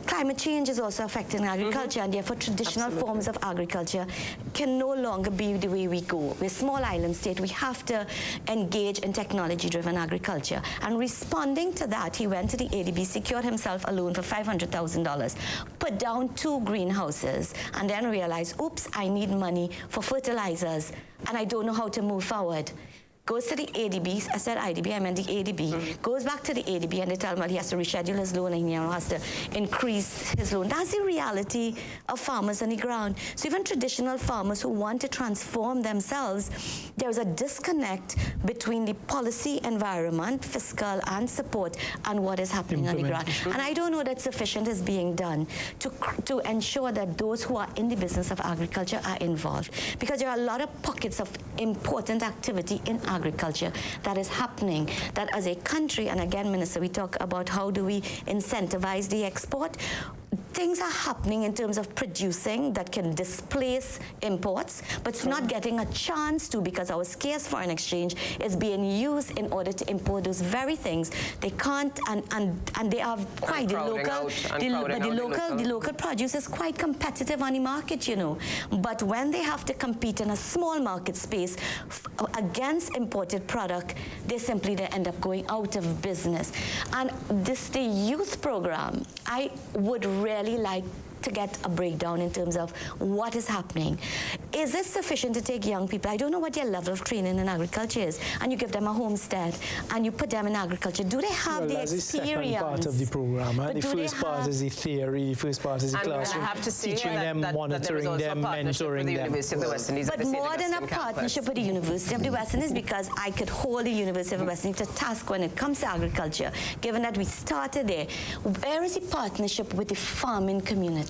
climate change is also affecting agriculture, and therefore traditional forms of agriculture can no longer be the way we go. We're a small island state. We have to engage in technology-driven agriculture. And responding to that, he went to the ADB, secured himself a loan for $500,000, put down 2 greenhouses, and then realized, oops, I need money for fertilizers, and I don't know how to move forward. Goes to the ADB, I said IDB, I meant the ADB, goes back to the ADB, and they tell him, well, he has to reschedule his loan, and he has to increase his loan. That's the reality of farmers on the ground. So even traditional farmers who want to transform themselves, there's a disconnect between the policy environment, fiscal and support, and what is happening on the ground. And I don't know that sufficient is being done to ensure that those who are in the business of agriculture are involved. Because there are a lot of pockets of important activity in agriculture that is happening, that as a country, and again, Minister, we talk about how do we incentivize the export. Things are happening in terms of producing that can displace imports, but it's not getting a chance to, because our scarce foreign exchange is being used in order to import those very things. They can't, and they are quite the local produce is quite competitive on the market, But when they have to compete in a small market space against imported product, they simply end up going out of business. And the youth program, I would really like to get a breakdown in terms of what is happening. Is it sufficient to take young people? I don't know what their level of training in agriculture is, and you give them a homestead and you put them in agriculture. Do they have the experience? That's the second part of the program. The first part is the theory, the first part is the classroom, teaching them, monitoring them, mentoring them. But more than a partnership with the University of the West Indies, because I could hold the University of the West Indies to task when it comes to agriculture, given that we started there. Where is the partnership with the farming community?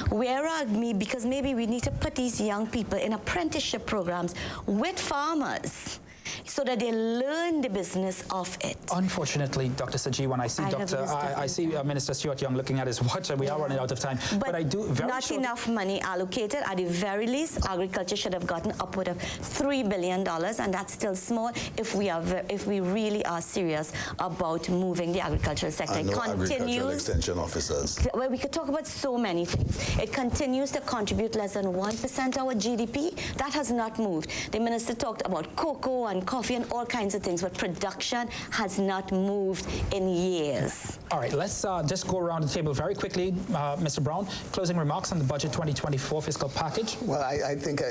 Where are we? Because maybe we need to put these young people in apprenticeship programs with farmers so that they learn the business of it. Unfortunately, Dr. Saji, when I see I see Minister Stuart Young looking at his watch, and we are running out of time. But I do very not enough money allocated. At the very least, agriculture should have gotten upward of $3 billion, and that's still small if we really are serious about moving the agricultural sector. And no agricultural extension officers. Well, we could talk about so many things. It continues to contribute less than 1% of our GDP. That has not moved. The minister talked about cocoa and coffee and all kinds of things, but production has not moved in years. All right, let's just go around the table very quickly. Mr. Brown, closing remarks on the budget 2024 fiscal package. Well, I think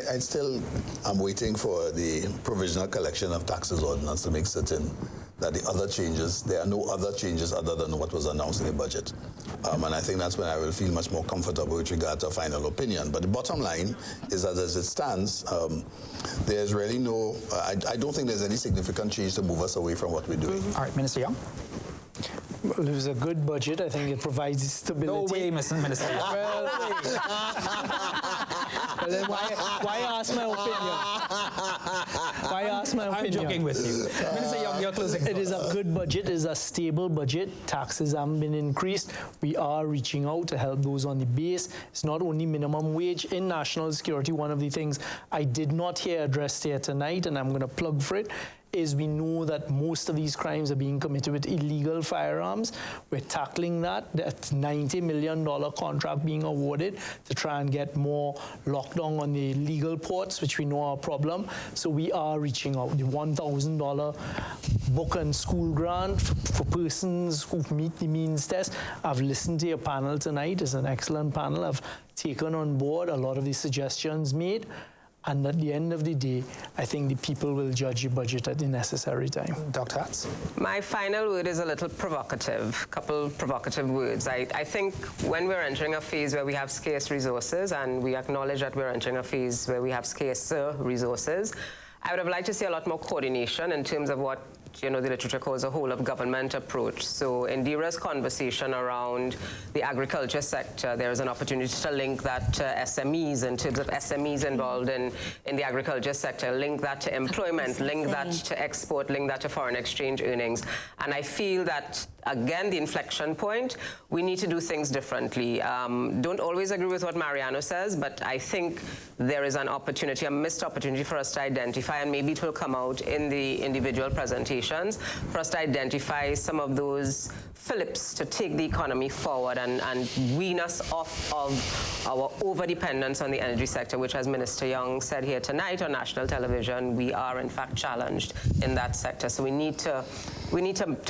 I'm waiting for the provisional collection of taxes ordinance to make certain that there are no other changes other than what was announced in the budget. And I think that's when I will feel much more comfortable with regard to a final opinion. But the bottom line is that as it stands, there's really no, I don't think there's any significant change to move us away from what we're doing. All right, Minister Young. Well, it was a good budget. I think it provides stability. No way, Minister Young. Well, then why ask my opinion? Why ask my opinion? I'm joking with you. Minister Young, your closing It is a good budget. It is a stable budget. Taxes haven't been increased. We are reaching out to help those on the base. It's not only minimum wage. In national security, one of the things I did not hear addressed here tonight, and I'm going to plug for it, is we know that most of these crimes are being committed with illegal firearms. We're tackling that. That's $90 million contract being awarded to try and get more lockdown on the legal ports, which we know are a problem. So we are reaching out. The $1,000 book and school grant for persons who meet the means test. I've listened to your panel tonight. It's an excellent panel. I've taken on board a lot of the suggestions made. And at the end of the day, I think the people will judge your budget at the necessary time. Dr. Hatz. My final word is a little provocative, couple provocative words. I think when we're entering a phase where we have scarce resources, and we acknowledge that we're entering a phase where we have scarcer resources, I would have liked to see a lot more coordination in terms of what the literature calls a whole of government approach. So Indira's conversation around the agriculture sector, there is an opportunity to link that to SMEs in terms of SMEs involved in the agriculture sector, link that to employment, link that to export, link that to foreign exchange earnings. And I feel that, again, the inflection point, we need to do things differently. Don't always agree with what Mariano says, but I think there is an opportunity, a missed opportunity for us to identify, and maybe it will come out in the individual presentations, for us to identify some of those flips to take the economy forward and wean us off of our over-dependence on the energy sector, which, as Minister Young said here tonight on national television, we are in fact challenged in that sector. So we need to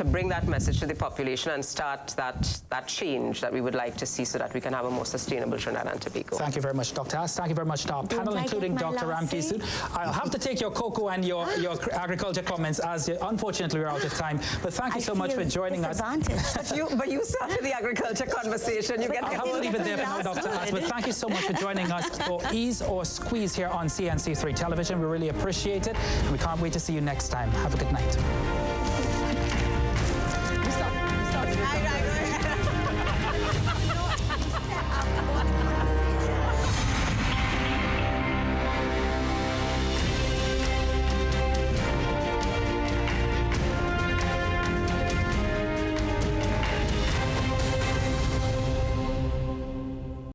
bring that message to the population and start that change that we would like to see so that we can have a more sustainable Trinidad and Tobago. Thank you very much, Dr. Hass. Thank you very much to our panel, including Dr. Ramki Sood. I'll have to take your cocoa and your agriculture comments, as unfortunately we're out of time. But thank you so much for joining us. But you started the agriculture conversation. You get I'll have to leave it there for now, Dr. Hass. But thank you so much for joining us for Ease or Squeeze here on CNC3 Television. We really appreciate it. And we can't wait to see you next time. Have a good night.